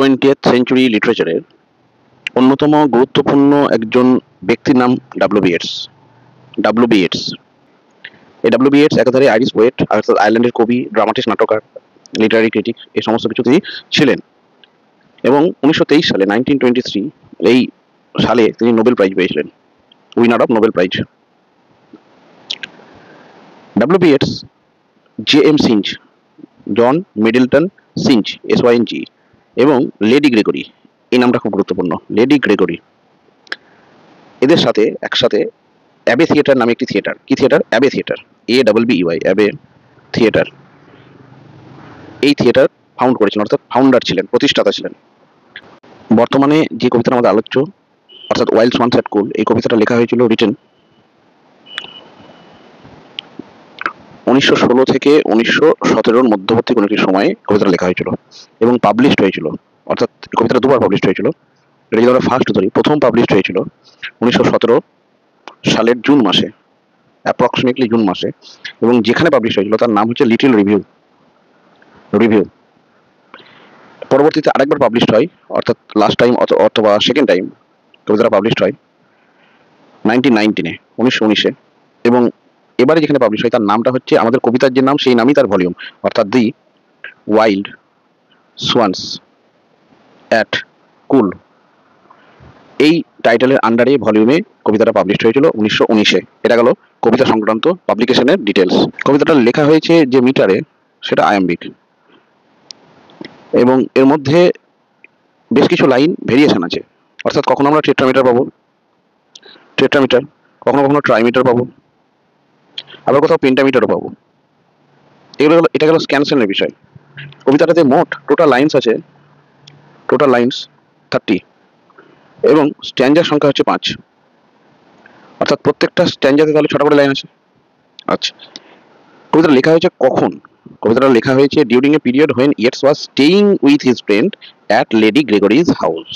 20th century লিটারেচারের অন্যতম গুরুত্বপূর্ণ একজন ব্যক্তির নাম W B Yeats. W B Yeats এই ডাব্লিউ বি ইয়েটস একাধারে আইরিশ পোয়েট, অর্থাৎ আয়ারল্যান্ডের কবি, ড্রামাটিস্ট, নাট্যকার, লিটারারি ক্রিটিক, এই সমস্ত কিছু তিনি ছিলেন। এবং 1923 সালে 1923 এই সালে তিনি নোবেল প্রাইজ পেয়েছিলেন, winner of Nobel prize. W B Yeats, J M Synge, John Middleton Synge, SYNG, এবং লেডি গ্রেগরি, এই নামটা খুব গুরুত্বপূর্ণ, লেডি গ্রেগরি, এদের সাথে একসাথে অ্যাবে থিয়েটার নামে একটি থিয়েটার, কি theatre? Abbey theatre, ABBEY, Abbey theatre, এই থিয়েটার ফাউন্ড করেছিলেন, অর্থাৎ ফাউন্ডার ছিলেন, প্রতিষ্ঠাতা ছিলেন। বর্তমানে যে কবিতাটা আমাদের আলোচ্য, অর্থাৎ ওয়াইল্ড সোয়ানস অ্যাট কুল, এই কবিতাটা লেখা হয়েছিল, রিটেন 1916 থেকে 1917 মধ্যবর্তী কোনো একটি সময়ে কবিতাটা লেখা হয়েছিল এবং পাবলিশড হয়েছিল, অর্থাৎ কবিতাটা দুবার পাবলিশড হয়েছিল। এটা যদি আমরা ফার্স্ট ধরি, প্রথম পাবলিশড হয়েছিল 1917 সালের জুন মাসে, অ্যাপ্রক্সিমেটলি জুন মাসে, এবং যেখানে পাবলিশ হয়েছিল তার নাম হচ্ছে লিটল রিভিউ। পরবর্তীতে আরেকবার পাবলিশ হয়, অর্থাৎ লাস্ট টাইম অথবা সেকেন্ড টাইম কবিতাটা পাবলিশ হয় 1919-এ, এবং এবারে যেখানে পাবলিশ হয় তার নামটা হচ্ছে আমাদের কবিতার যে নাম সেই নামই তার ভলিউম, অর্থাৎ দি ওয়াইল্ড সোয়ানস অ্যাট কুল। এই টাইটেলের আন্ডারে ভলিউমে কবিতাটা পাবলিশ হয়েছিল 1919-এ। এটা গেল কবিতা সংক্রান্ত পাবলিকেশনের ডিটেলস। কবিতাটা লেখা হয়েছে যে মিটারে সেটা আয়াম্বিক, এবং এর মধ্যে বেশ কিছু লাইন ভেরিয়েশন আছে, অর্থাৎ কখনো আমরা টেট্রামিটার পাবো, কখনো কখনো ট্রাইমিটার পাবো, আবার কোথাও পেন্টামিটারও পাবো। এটা গেল স্ক্যানসনের বিষয়। কবিতাটাতে মোট টোটাল লাইন্স আছে, টোটাল লাইন্স 30, এবং স্ট্যান্ডার সংখ্যা হচ্ছে 5, অর্থাৎ প্রত্যেকটা স্ট্যান্ডাতে তাহলে 6টা করে লাইন আছে। আচ্ছা, কবিতাটা লেখা হয়েছে কখন? কবিতাটা লেখা হয়েছে during a period when Yeats was staying with his friend at lady Gregory's house.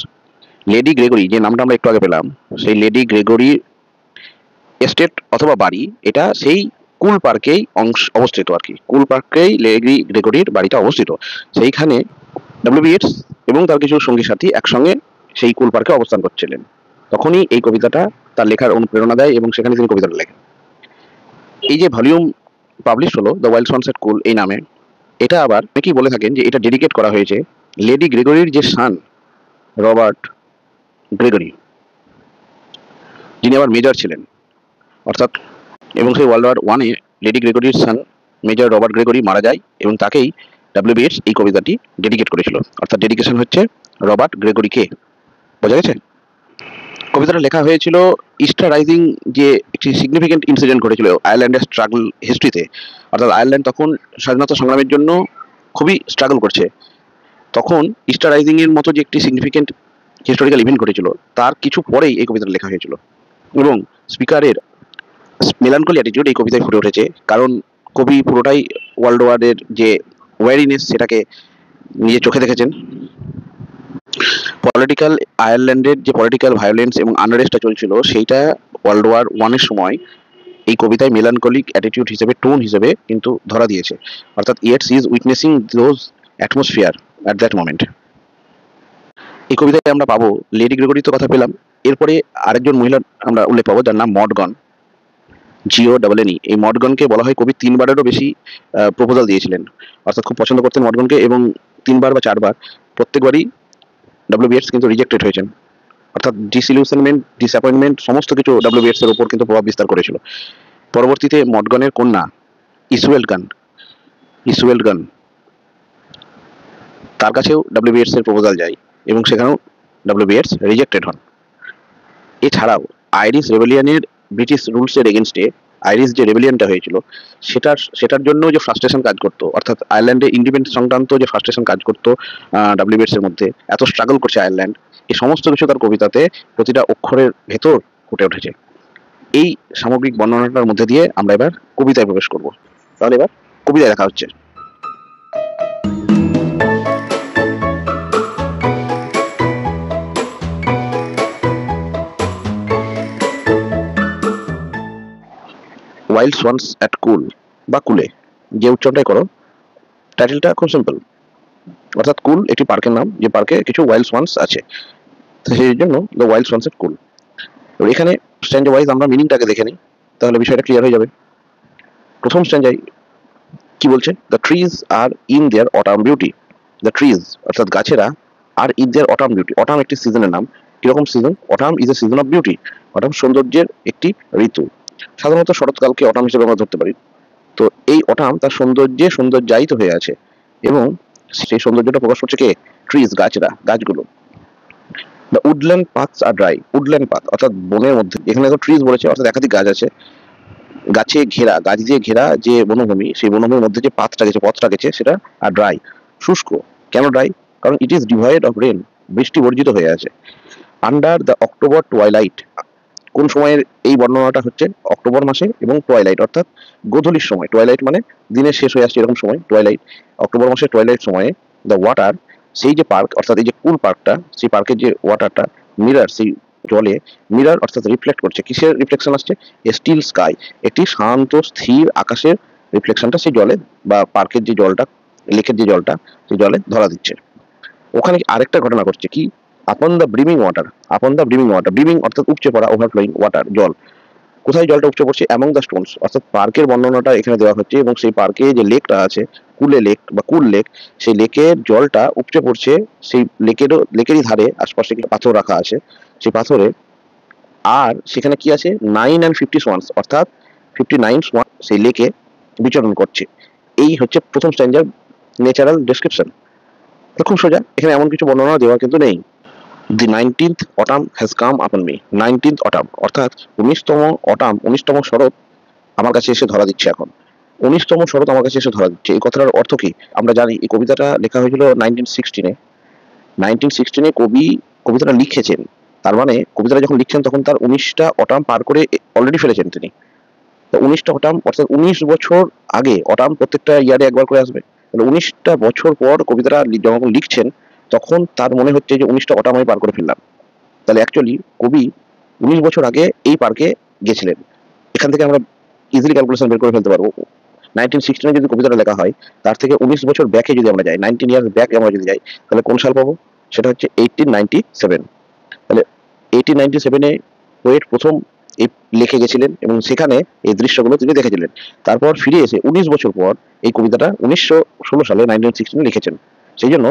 Lady Gregory যে নামটা আমরা একটু আগে পেলাম, সেই লেডি গ্রেগরি এস্টেট অথবা বাড়ি, এটা সেই কুল পার্কেই অবস্থিত আর কি, কুল পার্কেই লেডি গ্রেগরির বাড়িটা অবস্থিত। সেইখানে ডাব্লিউ বি ইয়েটস এবং তার কিছু সঙ্গী সাথী একসঙ্গে সেই কুল পার্কে অবস্থান করছিলেন। তখনই এই কবিতাটা তার লেখার অনুপ্রেরণা দেয় এবং সেখানে তিনি কবিতাটা লেখেন। এই যে ভলিউম পাবলিশ হলো দ্য ওয়াইল্ড সোয়ানস অ্যাট কুল এই নামে, এটা আবার অনেকেই বলে থাকেন যে এটা ডেডিকেট করা হয়েছে লেডি গ্রেগরির যে সান রবার্ট গ্রেগরি, যিনি আবার মেজর ছিলেন, অর্থাৎ এবং সেই ওয়ার্ল্ড ওয়ার 1-এ লেডি গ্রেগরির সান মেজর রবার্ট গ্রেগরি মারা যায় এবং তাকেই ডাব্লিউ বি ইয়েটস এই কবিতাটি ডেডিকেট করেছিল, অর্থাৎ ডেডিকেশন হচ্ছে রবার্ট গ্রেগরিকে। বোঝা গেছে? কবিতাটা লেখা হয়েছিল ইস্টার রাইজিং, যে একটি সিগনিফিকেন্ট ইনসিডেন্ট ঘটেছিল আয়ারল্যান্ডের স্ট্রাগল হিস্ট্রিতে, অর্থাৎ আয়ারল্যান্ড তখন স্বাধীনতা সংগ্রামের জন্য খুবই স্ট্রাগল করছে। তখন ইস্টার রাইজিং এর মতো যে একটি সিগনিফিকেন্ট হিস্টোরিক্যাল ইভেন্ট ঘটেছিল তার কিছু পরেই এই কবিতাটা লেখা হয়েছিল, এবং স্পিকারের মেলানকলি অ্যাটিটিউড এই কবিতায় ফুটে উঠেছে, কারণ কবি পুরোটাই ওয়ার্ল্ড ওয়ারের যে ওয়ারিনেস সেটাকে নিজের চোখে দেখেছেন। পলিটিক্যাল আয়ারল্যান্ডের যে পলিটিক্যাল ভায়োলেন্স এবং আনরেস্টটা চলছিল সেইটা ওয়ার্ল্ড ওয়ার 1-এর সময় এই কবিতায় মেলানকলিক অ্যাটিটিউড হিসেবে, টোন হিসেবে কিন্তু ধরা দিয়েছে, অর্থাৎ Yeats is witnessing those atmosphere at that moment. এই কবিতায় আমরা পাবো লেডি গ্রেগরি তো কথা পেলাম, এরপরে আরেকজন মহিলার আমরা উল্লেখ পাবো যার নাম মডগন, GONNE। এই মডগনকে বলা হয় কবি 3বারেরও বেশি প্রপোজাল দিয়েছিলেন, অর্থাৎ খুব পছন্দ করতেন মডগনকে, এবং 3বার বা 4বার, প্রত্যেকবারই ডাব্লিউ বি ইয়েটস কিন্তু রিজেক্টেড হয়েছেন, অর্থাৎ ডিসইলিউশনমেন্ট, ডিসঅ্যাপয়েন্টমেন্ট সমস্ত কিছু ডাব্লিউ বি ইয়েটস এর উপর কিন্তু প্রভাব বিস্তার করেছিল। পরবর্তীতে মডগনের কন্যা ইসওয়েল্ড গান, তার কাছেও ডাব্লিউ বি ইয়েটস এর প্রপোজাল যায় এবং সেখানেও ডাব্লিউ বি ইয়েটস রিজেক্টেড হন। এছাড়াও আইরিশ রেবেলিয়নের ব্রিটিশ রুলসের এগেনস্টে আইরিশ যে রেবেলিয়নটা হয়েছিল সেটার জন্য যে ফ্রাস্ট্রেশন কাজ করতো, অর্থাৎ আয়ারল্যান্ডের ইন্ডিপেন্ডেন্স সংক্রান্ত যে ফ্রাস্ট্রেশন কাজ করতো ডাব্লিউ বি ইয়েটস এর মধ্যে, এত স্ট্রাগল করছে আয়ারল্যান্ড, এই সমস্ত কিছু তার কবিতাতে প্রতিটা অক্ষরের ভেতর ফুটে উঠেছে। এই সামগ্রিক বর্ণনাটার মধ্যে দিয়ে আমরা এবার কবিতায় প্রবেশ করব। তাহলে এবার কবিতায় দেখা হচ্ছে। ওয়াইল্ড সোয়ানস অ্যাট কুল বা কুলে, যে উচ্চারণটাই করো, টাইটেলটা খুব সিম্পল, অর্থাৎ কুল একটি পার্কের নাম, যে পার্কে কিছু ওয়াইল্ড সোয়ান্স আছে, তো সেই জন্য দ্য ওয়াইল্ড সোয়ান্স এট কুল। এবার এখানে স্ট্যান্ডা ওয়াইজ আমরা মিনিংটাকে দেখে নিই, তাহলে বিষয়টা ক্লিয়ার হয়ে যাবে। প্রথম স্ট্যান্ডায় কি বলছে, the trees are in their autumn beauty. The trees অর্থাৎ গাছেরা are in their autumn beauty, autumn একটি সিজনের নাম। কিরকম season? Autumn is a season of beauty, autumn সৌন্দর্যের একটি ঋতু। সাধারণত শরৎকালকে অটাম হিসেবে আমরা ধরতে পারি। তো এই অটাম তার সৌন্দর্যে সৌন্দর্যায়িত হয়ে আছে, এবং সেই সৌন্দর্যটা প্রকাশ করছে কে? ট্রিজ, গাছরা, গাছগুলো। The woodland paths are dry. Woodland path অর্থাৎ বনের মধ্যে, এখানে তো ট্রিজ বলেছে অর্থাৎ একাধিক গাছ আছে, গাছে ঘেরা, গাছ দিয়ে ঘেরা যে বনভূমি, সেই বনভূমির মধ্যে যে পাথটা গেছে, পথটা গেছে সেটা আর ড্রাই, শুষ্ক। কেন ড্রাই? কারণ it is devoid of rain, বৃষ্টি বর্জিত হয়ে আছে। Under the October twilight. কোন সময়ের এই বর্ণনাটা হচ্ছে? অক্টোবর মাসে, এবং টুয়াইলাইট অর্থাৎ গোধূলির সময়। টুয়াইলাইট মানে দিনের শেষ হয়ে আসছে এরকম সময়, টুয়াইলাইট। অক্টোবর মাসে টুয়াইলাইট সময়ে দ্য ওয়াটার, সেই যে পার্ক অর্থাৎ এই যে কুল পার্কটা, সেই পার্কের যে ওয়াটারটা মিরার, সেই জলে মিরার অর্থাৎ রিফ্লেক্ট করছে। কিসের রিফ্লেকশন আসছে? স্টিল স্কাই, একটি শান্ত স্থির আকাশের রিফ্লেকশনটা সেই জলে, বা পার্কের যে জলটা, লেকের যে জলটা, সেই জলে ধরা দিচ্ছে। ওখানে আরেকটা ঘটনা ঘটছে কি? Upon the brimming water, upon the brimming water, brimming অর্থাৎ উপচে পড়া, ওভারফ্লোয়িং ওয়াটার, জল। কোথায় জলটা উপচে পড়ছে? অ্যামং দ্য স্টোনস, অর্থাৎ পার্কের বর্ণনাটা এখানে দেওয়া হচ্ছে, এবং সেই পার্কে যে লেকটা আছে, কুলে লেক বা কুল লেক, সেই লেকের জলটা উপচে পড়ছে। সেই লেকেরই ধারে আশপাশে কিছু পাথর রাখা আছে, সেই পাথরে। আর সেখানে কি আছে? 9 and 50 সোয়ান্স, অর্থাৎ 59 সোয়ান সেই লেকে বিচরণ করছে। এই হচ্ছে প্রথম স্ট্যান্ডার ন্যাচারাল ডেসক্রিপশন। খুব সোজা, এখানে এমন কিছু বর্ণনা দেওয়া কিন্তু নেই। দি 19th অটাম হ্যাজ কাম আপন মি। 19th অটাম অর্থাৎ 19তম অটাম, 19তম শরৎ আমার কাছে এসে ধরা দিচ্ছে এখন। 19তম শরৎ আমার কাছে এসে ধরা দিচ্ছে, এই কথাটার অর্থ কি? আমরা জানি এই কবিতাটা লেখা হয়েছিল 1916-এ। 1916-এ কবি কবিতাটা লিখেছেন, তার মানে কবিতাটা যখন লিখছেন তখন তার 19টা অটাম পার করে অলরেডি ফেলেছেন তিনি। তো 19টা অটাম অর্থাৎ 19 বছর আগে, অটাম প্রত্যেকটা ইয়ারে একবার করে আসবে, তাহলে 19টা বছর পর কবিতাটা যখন লিখছেন, তখন তার মনে হচ্ছে যে 19টা অটাম আমি পার করে ফেললাম। তাহলে অ্যাকচুয়ালি কবি 19 বছর আগে এই পার্কে গেছিলেন। এখান থেকে আমরা ইজিলি ক্যালকুলেশন বের করে ফেলতে পারবো। 1916-এ যদি কবিতাটা লেখা হয়, তার থেকে 19 বছর ব্যাকে যদি আমরা যাই, 19 ইয়ার্স ব্যাক আমরা যদি যাই, তাহলে কোন সাল পাবো? সেটা হচ্ছে 1897। তাহলে 1897-এ পোয়েট প্রথম এই লিখে গেছিলেন, এবং সেখানে এই দৃশ্যগুলো তিনি দেখেছিলেন। তারপর ফিরে এসে 19 বছর পর এই কবিতাটা 1916 সালে 1916 লিখেছেন। সেই জন্য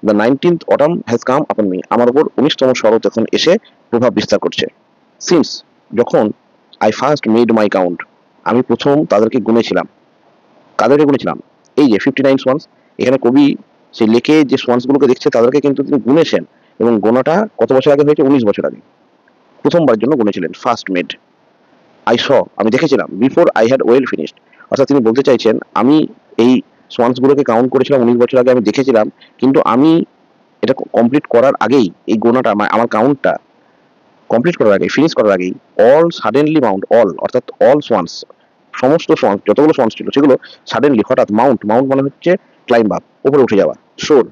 the 19th autumn has come আপন মি, আমার উপর 19তম শরৎ এখন এসে প্রভাব বিস্তার করছে। সিন্স, যখন I first made my count, আমি প্রথম তাদেরকে গুনেছিলাম। কাদেরকে গুনেছিলাম? এই যে 59 সোয়ান্স। এখানে কবি সেই লেকে যে সোয়ান্স গুলোকে দেখছে তাদেরকে কিন্তু তিনি গুনেছেন, এবং গোনাটা কত বছর আগে হয়েছে? 19 বছর আগে প্রথমবারের জন্য গুনেছিলেন, ফার্স্ট মেড। আই স, আমি দেখেছিলাম, before I had well finished, অর্থাৎ তিনি বলতে চাইছেন আমি এই সোয়ান্স গুলোকে কাউন্ট করেছিলাম 19 বছর আগে, আমি দেখেছিলাম, কিন্তু আমি এটা কমপ্লিট করার আগেই, এই গোনাটা আমার কাউন্টটা কমপ্লিট করার আগে, ফিনিশ করার আগেই, অল সাডেনলি মাউন্ট, অল অর্থাৎ অল সোয়ান্স, সমস্ত সোয়ান্স, যতগুলো সোয়ান্স ছিল সেগুলো সাডেনলি, হঠাৎ, মাউন্ট, মাউন্ট মানে হচ্ছে ক্লাইম্ব আপ, উপরে উঠে যাওয়া, সোর,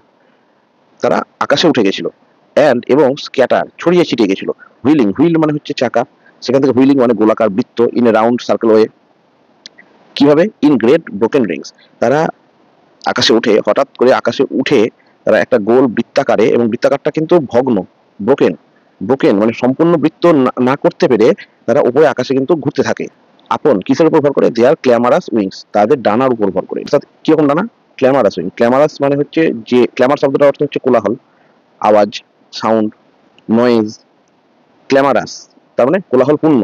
তারা আকাশে উঠে গেছিল। অ্যান্ড এবং স্ক্যাটার, ছড়িয়ে ছিটিয়ে গেছিল। হুইলিং, হুইল মানে হচ্ছে চাকা, সেখান থেকে হুইলিং মানে গোলাকার বৃত্ত, in a round circle way. কিভাবে? ইন গ্রেট ব্রোকেন রিংস, তারা আকাশে উঠে, হঠাৎ করে আকাশে উঠে তারা একটা গোল বৃত্তাকারে, এবং বৃত্তাকারটা কিন্তু ভগ্ন, ব্রোকেন, ব্রোকেন মানে সম্পূর্ণ বৃত্ত না করতে পেরে তারা উপরে আকাশে কিন্তু ঘুরতে থাকে। আপন কিসের উপর ভর করে? দেয়ার ক্ল্যামারাস উইংস, তাদের ডানার উপর ভর করে। অর্থাৎ কিরকম ডানা? ক্ল্যামারাস উইং। ক্ল্যামারাস মানে হচ্ছে, যে ক্ল্যামার শব্দটার অর্থ হচ্ছে কোলাহল, আওয়াজ, সাউন্ড, নয়েজ। ক্ল্যামারাস তার মানে কোলাহলপূর্ণ।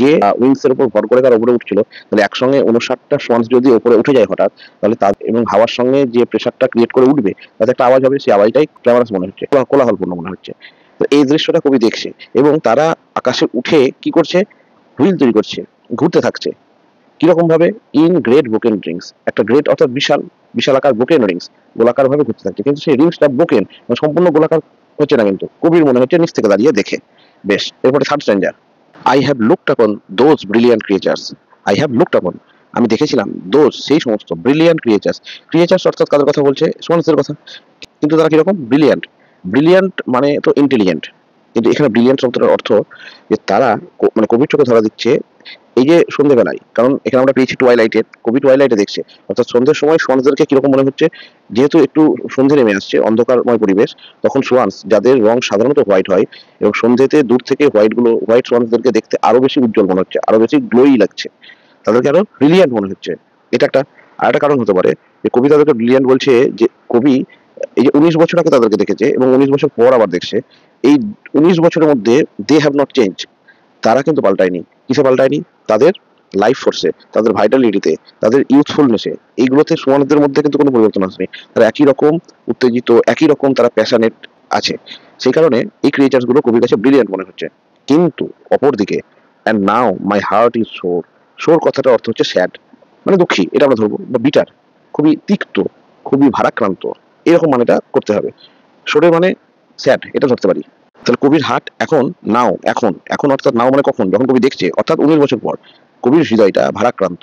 যে উইংস এর উপর ভর করে তারা উপরে উঠছিল, তাহলে একসঙ্গে 59টা সোয়ান্স যদি উপরে উঠে যায় হঠাৎ, তাহলে তার এবং হাওয়ার সঙ্গে যে প্রেসারটা ক্রিয়েট করে উঠবে, তাতে একটা আওয়াজ হবে, সেই আওয়াজটাই ক্ল্যামারাস মনে হচ্ছে, কোলাহলপূর্ণ মনে হচ্ছে। তো এই দৃশ্যটা কবি দেখছে, এবং তারা আকাশে উঠে কি করছে? হুইল তৈরি করছে, ঘুরতে থাকছে। কিরকম ভাবে? ইন গ্রেট ব্রোকেন রিংস, একটা গ্রেট অর্থাৎ বিশাল, বিশালাকার ব্রোকেন রিংস, গোলাকার ভাবে ঘুরতে থাকছে, কিন্তু সেই রিংসটা ব্রোকেন, সম্পূর্ণ গোলাকার হচ্ছে না, কিন্তু কবির মনে হচ্ছে নিচ থেকে দাঁড়িয়ে দেখে। বেশ, এরপরে থার্ড স্ট্যান্ডার। আই হ্যাভ লুকড আপন those brilliant creatures. I have looked আপন, আমি দেখেছিলাম, দোজ সেই সমস্ত, ব্রিলিয়ান্ট ক্রিয়েচার্স, ক্রিয়েচার্স অর্থাৎ কাদের কথা বলছে? সোয়ান্সদের কথা। কিন্তু তারা কিরকম? ব্রিলিয়ান্ট। ব্রিলিয়ান্ট মানে তো ইন্টেলিজেন্ট, কিন্তু এখানে ব্রিলিয়ান্ট শব্দটার অর্থ যে তারা মানে কবির চোখে ধরা দিচ্ছে এই যে সন্ধ্যেবেলায়, কারণ এখানে আমরা পেয়েছি টুয়াইলাইটে, কবি টুয়াইলাইটে দেখছে, অর্থাৎ সন্ধ্যের সময় সোয়ান্সদেরকে কিরকম মনে হচ্ছে, যেহেতু একটু সন্ধ্যে নেমে আসছে, অন্ধকারময় পরিবেশ, তখন সোয়ান্স যাদের রং সাধারণত হোয়াইট হয় এবং সন্ধ্যেতে দূর থেকে হোয়াইট সোয়ান্সদেরকে দেখতে আরো বেশি উজ্জ্বল মনে হচ্ছে, আরো বেশি গ্লোই লাগছে, তাদেরকে আরো ব্রিলিয়ান্ট মনে হচ্ছে। এটা একটা আরেকটা কারণ হতে পারে যে কবি তাদেরকে ব্রিলিয়ান্ট বলছে, যে কবি এই যে 19 বছর আগে তাদেরকে দেখেছে এবং 19 বছর পর আবার দেখছে, এই 19 বছরের মধ্যে দে হ্যাভ নট চেঞ্জ, তারা কিন্তু পাল্টায়নি। কিসে পাল্টায়নি? তাদের লাইফ ফোর্সে, তাদের ভাইটালিটিতে, তাদের ইউথফুলনেসে, এইগুলোতে সোয়ানদের মধ্যে কিন্তু কোনো পরিবর্তন আসেনি। তারা একই রকম উত্তেজিত, একই রকম তারা প্যাশনেট আছে। সেই কারণে এই ক্রিয়েচার্স গুলো কবির কাছে ব্রিলিয়ান্ট মনে হচ্ছে। কিন্তু অপরদিকে and now my heart is sore, sore কথাটার অর্থ হচ্ছে স্যাড, মানে দুঃখী, এটা আমরা ধরবো, বা বিটার, খুবই তিক্ত, খুবই ভারাক্রান্ত, এরকম মানেটা করতে হবে। সোরের মানে স্যাড, এটা ধরতে পারি। তাহলে কবির হার্ট এখন নাও, এখন এখন অর্থাৎ নাও মানে কখন, যখন কবি দেখছে, অর্থাৎ 19 বছর পর কবির হৃদয়টা ভারাক্রান্ত।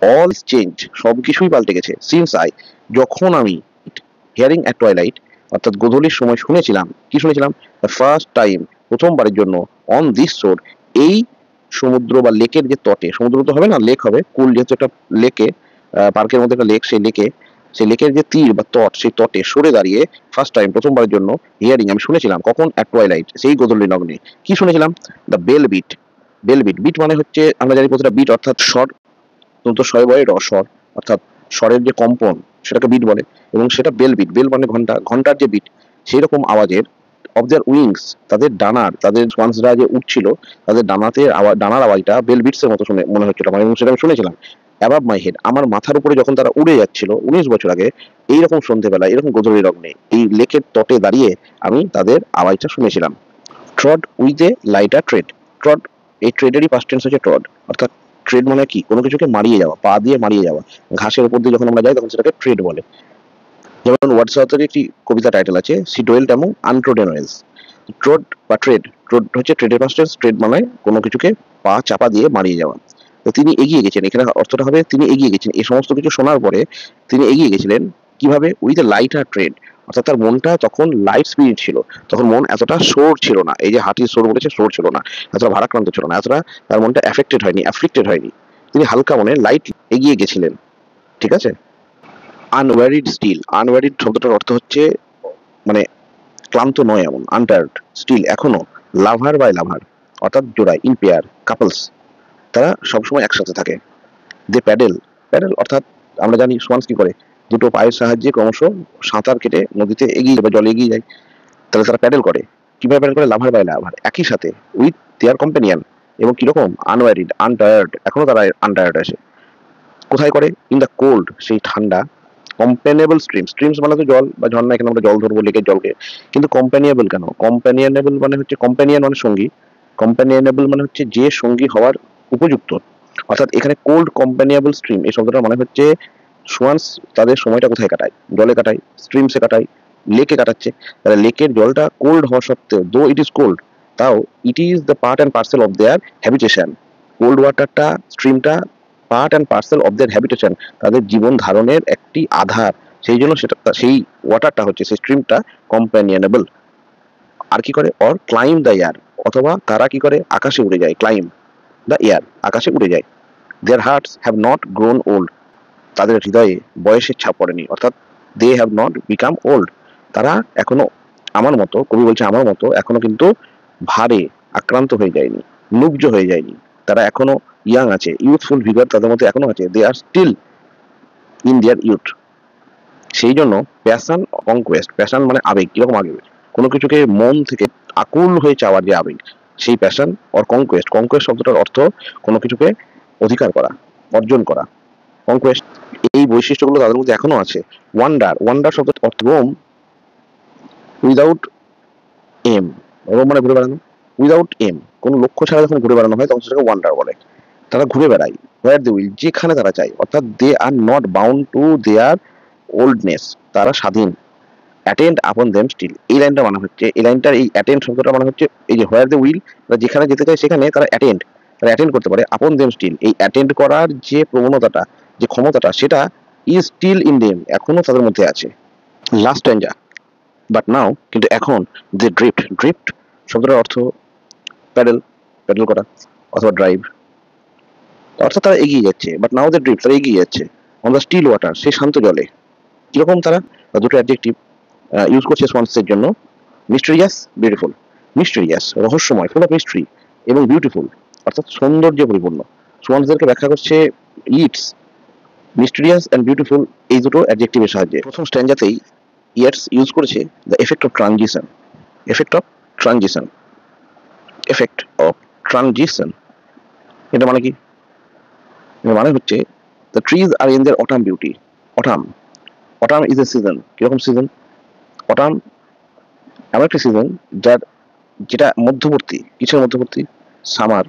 অল চেঞ্জ, সবকিছুই পাল্টে গেছে। সিন্স আই, যখন আমি হিয়ারিং অ্যাট টয়লাইট, অর্থাৎ গোধূলির সময় শুনেছিলাম, কি শুনেছিলাম? দ্য ফার্স্ট টাইম, প্রথমবারের জন্য, অন দিস শোর, এই সমুদ্র বা লেকের যে তটে, সমুদ্র তো হবে না, লেক হবে, কুল যেহেতু একটা লেকে, পার্কের মধ্যে একটা লেক, সেই লেকের যে তীর বা তট, সেই তটে সরে দাঁড়িয়ে ফার্স্ট টাইম, প্রথমবারের জন্য, হিয়ারিং, আমি শুনেছিলাম, কখন? অ্যাট টয়লাইট, সেই গোধূলি লগ্নে। কি শুনেছিলাম? The bell beat, bell beat, beat মানে হচ্ছে আমরা জানি প্রতিটা বিট অর্থাৎ স্বর, তো স্বরে বয় রস্বর, অর্থাৎ স্বরের যে কম্পন সেটাকে বিট বলে, এবং সেটা বেল বিট, বেল মানে ঘন্টা, ঘন্টার যে বিট, সেই রকম আওয়াজের, অফ দেয়ার উইংস, তাদের ডানার, তাদের সোয়ান্সরা যে উঠছিল, তাদের ডানাতে ডানার আওয়াজটা বেল বিটস এর মতো শুনে মনে হচ্ছিল আমার, এবং সেটা আমি শুনেছিলাম অ্যাবাভ মাই হেড, আমার মাথার উপরে যখন তারা উড়ে যাচ্ছিল 19 বছর আগে, এইরকম সন্ধ্যেবেলা, এরকম গোধূলি লগ্নে, এই লেকের তটে দাঁড়িয়ে আমি তাদের আওয়াজটা শুনেছিলাম। Trott with a lighter trade, Trott, এই ট্রেডেরই পাস্ট টেন্স হচ্ছে ট্রড, অর্থাৎ ট্রেড মানে কি? কোনো কিছুকে মারিয়ে যাওয়া, পা দিয়ে মারিয়ে যাওয়া, ঘাসের উপর দিয়ে যখন আমরা যাই তখন সেটাকে ট্রেড বলে। যেমন ওয়ার্ডসওয়ার্থের একটি কবিতা টাইটেল আছে, C dwelt among আনট্রোডেন Wales. Trott বা ট্রেড, ট্রড হচ্ছে ট্রেডের পাস্ট টেন্স, ট্রেড মানে কোনো কিছুকে পা চাপা দিয়ে মারিয়ে যাওয়া। তো তিনি এগিয়ে গেছেন, এখানে অর্থটা হবে তিনি এগিয়ে গেছেন, এই সমস্ত কিছু শোনার পরে তিনি এগিয়ে গেছিলেন কিভাবে? With a lighter tread, অর্থাৎ তার মনটা তখন লাইট স্পিরিট ছিল, তখন মন এতটা সোর ছিল না, এই যে হার্টির সোর বলেছে, সোর ছিল না, এতটা ভারাক্রান্ত ছিল না, এতটা তার মনটা অ্যাফেক্টেড হয়নি, অ্যাফ্লিক্টেড হয়নি, তিনি হালকা মনে লাইট এগিয়ে গেছিলেন। ঠিক আছে। আনওয়ারিড স্টিল, আনওয়ারিড শব্দটার অর্থ হচ্ছে মানে ক্লান্ত নয় এমন, আনটায়ার্ড, স্টিল এখনো, লাভার বাই লাভার, অর্থাৎ জোড়ায়, ইন পেয়ার, কাপলস, তারা সবসময় একসাথে থাকে। দে প্যাডেল, প্যাডেল অর্থাৎ আমরা জানি সোয়ান্স কি করে, দুটো পায়ের সাহায্যে ক্রমশ সাঁতার কেটে নদীতে এগিয়ে যায় বা জলে এগিয়ে যায়, তাহলে তারা প্যাডেল করে। কিভাবে প্যাডেল করে? লাভার বাই লাভার, একই সাথে, উইথ দেয়ার কম্পেনিয়ান, এবং কিরকম? আনওয়ারিড, আনটায়ার্ড, এখনো তারা আনটায়ার্ড আছে। কোথায় করে? ইন দ্য কোল্ড, সেই ঠান্ডা, কম্পেনিয়েবল স্ট্রিম, স্ট্রিমস মানে তো জল বা ঝর্ণা, এখানে আমরা জল ধরবো লেকের জলকে, কিন্তু কম্পেনিয়েবল কেন? কম্পেনিয়ানেবল মানে হচ্ছে, কম্পেনিয়ান মানে সঙ্গী, কম্পেনিয়ানেবল মানে হচ্ছে যে সঙ্গী হওয়ার উপযুক্ত, অর্থাৎ এখানে কোল্ড কম্পেনিয়েবল স্ট্রিম, এই শব্দটা মানে হচ্ছে সোয়ান্স তাদের সময়টা কোথায় কাটায়? জলে কাটায়, স্ট্রিমসে কাটায়, লেকে কাটাচ্ছে। তাহলে লেকের জলটা কোল্ড হওয়া সত্ত্বেও, দো ইট ইজ কোল্ড, তাও it is the part and parcel of their habitation, cold ওয়াটারটা, স্ট্রিমটা part and parcel of their habitation, তাদের জীবন ধারণের একটি আধার, সেই জন্য সেটা, সেই ওয়াটারটা হচ্ছে, সেই স্ট্রিমটা কম্প্যানিয়নেবল। আর কি করে? অর ক্লাইম দ্য এয়ার, অথবা তারা কি করে? আকাশে উড়ে যায়, ক্লাইম দ্য এয়ার, আকাশে উড়ে যায়। Their hearts have not grown old, তাদের হৃদয়ে বয়সের ছাপ পড়েনি, অর্থাৎ they have not become old, তারা এখনো আমার মতো, কবি বলছে আমার মতো এখনো কিন্তু ভারে আক্রান্ত হয়ে যায়নি, নুব্জ হয়ে যায়নি, তারা এখনো ইয়াং আছে, ইউথফুল ভিগার তাদের মধ্যে এখনো আছে, দে আর স্টিল ইন দেয়ার ইউথ। সেই জন্য প্যাশন কনকোয়েস্ট, প্যাশন মানে আবেগ, কিরকম আবেগ? কোনো কিছুকে মন থেকে আকুল হয়ে চাওয়ার যে আবেগ, সেই প্যাশন। অর কনকোয়েস্ট, কনকোয়েস্ট শব্দটার অর্থ কোনো কিছুকে অধিকার করা, অর্জন করা, কনকোয়েস্ট, এই বৈশিষ্ট্যগুলো তাদের মধ্যে এখনো আছে। ওয়ান্ডার, ওয়ান্ডার শব্দের অর্থ রোম উইদাউট এম, রোম মানে ঘুরে বেড়ানো, উইদাউট এম, কোনো লক্ষ্য ছাড়া যখন ঘুরে বেড়ানো হয় তখন সেটাকে ওয়ান্ডার বলে। তারা ঘুরে বেড়ায়, হোয়ার দে উইল, যেখানে তারা চায়, অর্থাৎ they are not bound to their oldness, তারা স্বাধীন। অ্যাটেন্ড আপন দেম স্টিল, এই লাইনটা মানে হচ্ছে, এই লাইনটার এই অ্যাটেন্ড শব্দটা মানে হচ্ছে এই যে হোয়ার দে উইল, যেখানে যেতে চায় সেখানে তারা অ্যাটেন্ড, তারা অ্যাটেন্ড করতে পারে। আপন দেম স্টিল, এই অ্যাটেন্ড করার যে প্রবণতাটা, যে ক্ষমতাটা, সেটা ইজ স্টিল ইন দেম, এখনো তাদের মধ্যে আছে। লাস্ট স্ট্যাঞ্জা, বাট নাও, কিন্তু এখন, দে ড্রিফট, ড্রিফট শব্দটার অর্থ প্যাডেল, প্যাডেল করা অথবা ড্রাইভ, অর্থাৎ তারা এগিয়ে যাচ্ছে, বাট নাও দে ড্রিফট, তারা এগিয়ে যাচ্ছে অন দ্য স্টিল ওয়াটার, সেই শান্ত জলে। কিরকম তারা, দুটো অ্যাডজেক্টিভ ইউজ করছে সোয়ান্সের জন্য, মিস্টেরিয়াস, বিউটিফুল। মিস্টেরিয়াস রহস্যময়, ফুল অফ মিস্ট্রি, এবং বিউটিফুল অর্থাৎ সৌন্দর্যে পরিপূর্ণ। সোয়ান্সদেরকে ব্যাখ্যা করছে ইটস, মিস্টেরিয়াস অ্যান্ড বিউটিফুল, এই দুটো অ্যাডজেক্টিভের সাহায্যে। প্রথম স্ট্যান্ডাতেই ইয়েটস ইউজ করেছে the effect of transition, effect of transition, effect of transition. এটা মানে কি? এর মানে হচ্ছে the trees are in their autumn beauty. Autumn, autumn is a season. কিরকম সিজন? অটাম এমন একটা সিজন যার, যেটা মধ্যবর্তী, কিসের মধ্যবর্তী? সামার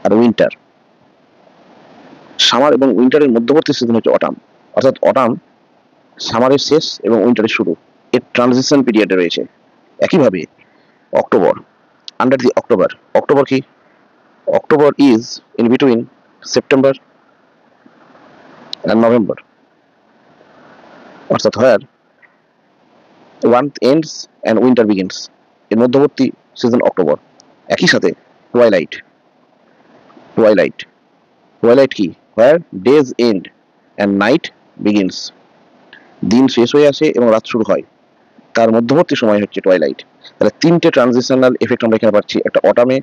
আর উইন্টার। সামার এবং উইন্টারের মধ্যবর্তী সিজন হচ্ছে অটাম, অর্থাৎ অটাম সামারের শেষ এবং উইন্টারের শুরু, এর ট্রানজিশন পিরিয়ডে রয়েছে। একইভাবে October, under the October, October কি? October is in between September and November, অর্থাৎ where one ends and winter begins, এর মধ্যবর্তী সিজন অক্টোবর। একই সাথে টুয়াইলাইট, টুয়াইলাইট, টুয়াইলাইট কি? Where days end and night begins, দিন শেষ হয়ে আসে এবং রাত শুরু হয়, তার মধ্যবর্তী সময় হচ্ছে টুয়াইলাইট। তাহলে তিনটে ট্রানজিশনাল এফেক্ট আমরা এখানে পাচ্ছি, একটা অটামে,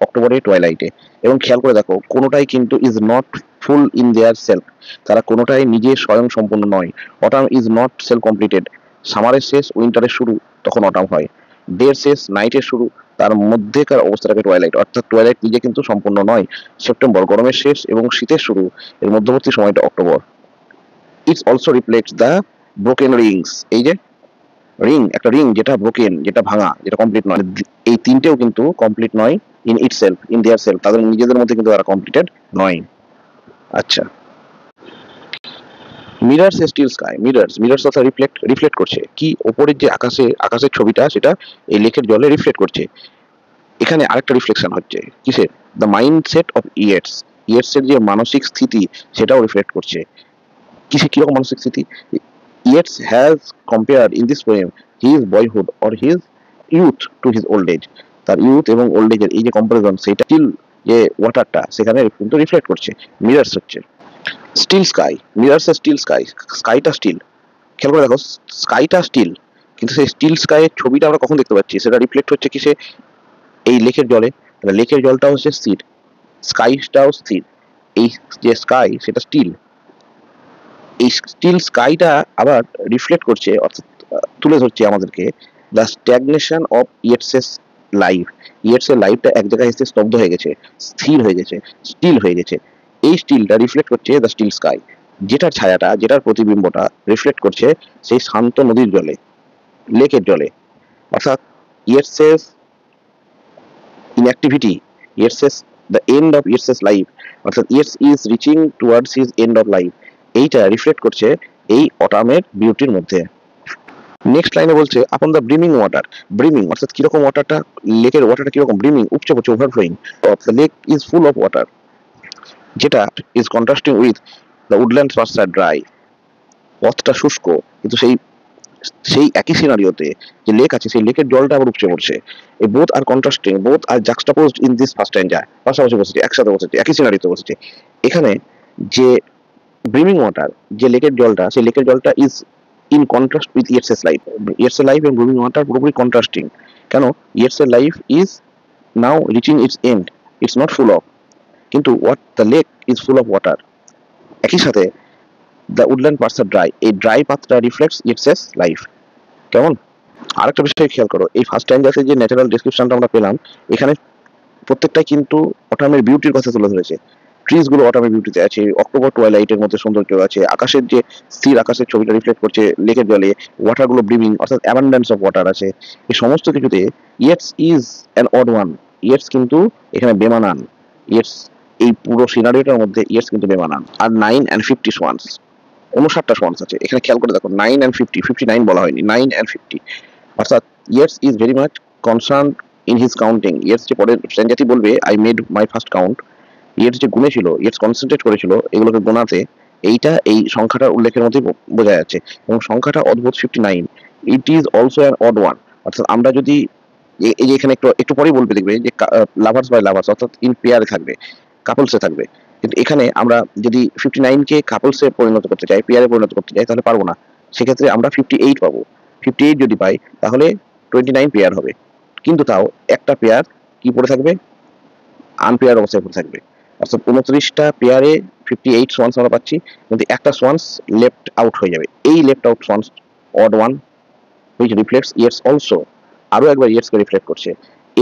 অক্টোবরে, টুয়াইলাইটে। এবং খেয়াল করে দেখো, কোনোটাই কিন্তু is not full in their self, তারা কোনোটাই নিজে স্বয়ং সম্পূর্ণ নয়। Autumn is not self completed, সামারের শেষ উইন্টারের শুরু, তখন অটাম হয়। ডের শেষ নাইটের শুরু, তার মধ্যেকার অবস্থাটাকে টুয়াইলাইট, অর্থাৎ টুয়াইলাইট নিজে কিন্তু সম্পূর্ণ নয়। সেপ্টেম্বর গরমের শেষ এবং শীতের শুরু, এর মধ্যবর্তী সময়টা October. It's also reflects the broken rings, এই যে রিং, একটা রিং যেটা ব্রোকেন, যেটা ভাঙা, যেটা কমপ্লিট নয়, এই তিনটেও কিন্তু কমপ্লিট নয় in itself, in their self, তাদের নিজেদের মধ্যে কিন্তু তারা কমপ্লিটেড নয়। আচ্ছা, মিরার্স এ স্টিল স্কাই, মিরার্স, মিরার্স অর্থাৎ রিফ্লেক্ট, রিফ্লেক্ট করছে কি? ওপরের যে আকাশে, আকাশের ছবিটা, সেটা এই লেকের জলে রিফ্লেক্ট করছে। এখানে আরেকটা রিফ্লেকশন হচ্ছে কিসের? The mindset of Yeats, Yeats এর যে মানসিক স্থিতি, সেটাও রিফ্লেক্ট করছে। কিসে, কিরকম মানসিক স্থিতি? Yeats has compared in this poem his boyhood or his youth to his old age, তার ইউথ এবং ওল্ড এজের এই যে কম্পারিজন, সেটা স্টিল যে ওয়াটারটা সেখানে কিন্তু রিফ্লেক্ট করছে, মিরার্স হচ্ছে। স্টিল স্কাই, মিরার্স এ স্টিল স্কাই, স্কাইটা স্টিল। খেয়াল করে দেখো, স্কাইটা স্টিল, কিন্তু সেই স্টিল স্কাইয়ের ছবিটা আমরা কখন দেখতে পাচ্ছি? সেটা রিফ্লেক্ট হচ্ছে কিসে? এই লেকের জলে। লেকের জলটা হচ্ছে স্থির, স্কাইটাও স্থির, এই যে স্কাই সেটা স্টিল। এই স্টিল স্কাইটা আবার রিফ্লেক্ট করছে, অর্থাৎ তুলে ধরছে আমাদেরকে the stagnation of Yeats's life, ইয়েটসের লাইফটা এক জায়গায় এসে স্তব্ধ হয়ে গেছে, স্থির হয়ে গেছে, স্টিল হয়ে গেছে। এই স্টিলটা রিফ্লেক্ট করছে দ্য স্টিল স্কাই, যেটার ছায়াটা, যেটার প্রতিবিম্বটা রিফ্লেক্ট করছে সেই শান্ত নদীর জলে, লেকের জলে। অর্থাৎ Yeats's inactivity, Yeats's the end of Yeats's life, অর্থাৎ Yeats is reaching towards his end of life, এইটা রিফ্লেক্ট করছে এই অটামের বিউটির মধ্যে। নেক্সট লাইনে বলছে upon the brimming water, brimming অর্থাৎ কিরকম ওয়াটারটা, লেকের ওয়াটারটা কিরকম? ব্রিমিং, উপচে পড়ছে, overflowing. Of the lake is full of water, যেটা is contrasting with the woodland parts are dry, পথটা শুষ্ক, কিন্তু সেই সেই একই সিনারিওতে যে লেক আছে, সেই লেকের জলটা আবার উপচে পড়ছে। এই both are contrasting, both are juxtaposed in this first stanza, পাশাপাশি বসেছে, একসাথে বসেছে, একই সিনারিওতে বসেছে। এখানে যে ব্রিমিং ওয়াটার, যে লেকের জলটা, সেই লেকের জলটা ইজ ইন কন্ট্রাস্ট উইথ ইয়েটসের লাইফ, ইয়েটসের লাইফ এবং ব্রিমিং ওয়াটার পুরোপুরি কন্ট্রাস্টিং। কেন? ইয়েটসের life is now reaching its end, it's not full of, কিন্তু what the lake is full of water. একই সাথে the woodland parts are dry, এই ড্রাই পাথটা রিফ্লেক্টস ইয়েটসেস লাইফ। কেমন? আরেকটা বিষয় খেয়াল করো, এই ফার্স্ট স্ট্যান্জাতে যে ন্যাচারাল ডেসক্রিপশনটা আমরা পেলাম, এখানে প্রত্যেকটাই কিন্তু অটামের বিউটির কথা তুলে ধরেছে। ট্রিজ গুলো অটামের বিউটিতে আছে, অক্টোবর টুয়াইলাইটের মধ্যে সৌন্দর্য আছে, আকাশের যে স্থির আকাশের ছবিটা রিফ্লেক্ট করছে লেকের জলে, ওয়াটার গুলো ব্রিমিং, অর্থাৎ অ্যাবান্ডেন্স অফ ওয়াটার আছে। এই সমস্ত কিছুতে Yeats is an odd one, Yeats কিন্তু এখানে বেমানান। ইয়েটস, এই পুরো সিনারিওটার মধ্যে ইয়েটস কিন্তু বেমানান। আর 9 and 50 সোয়ান্স, 59টা সোয়ান্স আছে এখানে। খেয়াল করে দেখো, 9 and 50, 59 বলা হয়নি, 9 and 50, অর্থাৎ Yeats is very much concern in his counting. Yeats যে পরের স্ট্যান্জাটি বলবে I made my first count, Yeats যে গুণে ছিল, ইয়েটস কনসেন্ট্রেট করেছিল এগুলোকে গোনাতে, এইটা এই সংখ্যাটার উল্লেখের মধ্যেই বোঝা যাচ্ছে। এবং সংখ্যাটা অদ্ভুত, 59, it is also an odd one. অর্থাৎ আমরা যদি এই যে এখানে একটু একটু পরেই বলবে, দেখবে যে লাভার্স বাই লাভার্স, অর্থাৎ ইন পেয়ারে থাকবে, কাপলসে থাকবে। কিন্তু এখানে আমরা যদি 59 কে কাপলসে পরিণত করতে চাই, পেয়ারে পরিণত করতে চাই, তাহলে পারবো না। সেক্ষেত্রে আমরা 58 পাবো। 58 যদি পাই তাহলে 29 পেয়ার হবে। কিন্তু তাও একটা পেয়ার কি পড়ে থাকবে, আনপেয়ার অবস্থায় পড়ে থাকবে। অর্থাৎ 29টা পেয়ারে 58 সোয়ান্স আমরা পাচ্ছি, কিন্তু একটা সোয়ান্স লেফট আউট হয়ে যাবে। এই left out swans odd one which reflects Yeats also, আরো একবার ইয়েটসকে রিফ্লেক্ট করছে।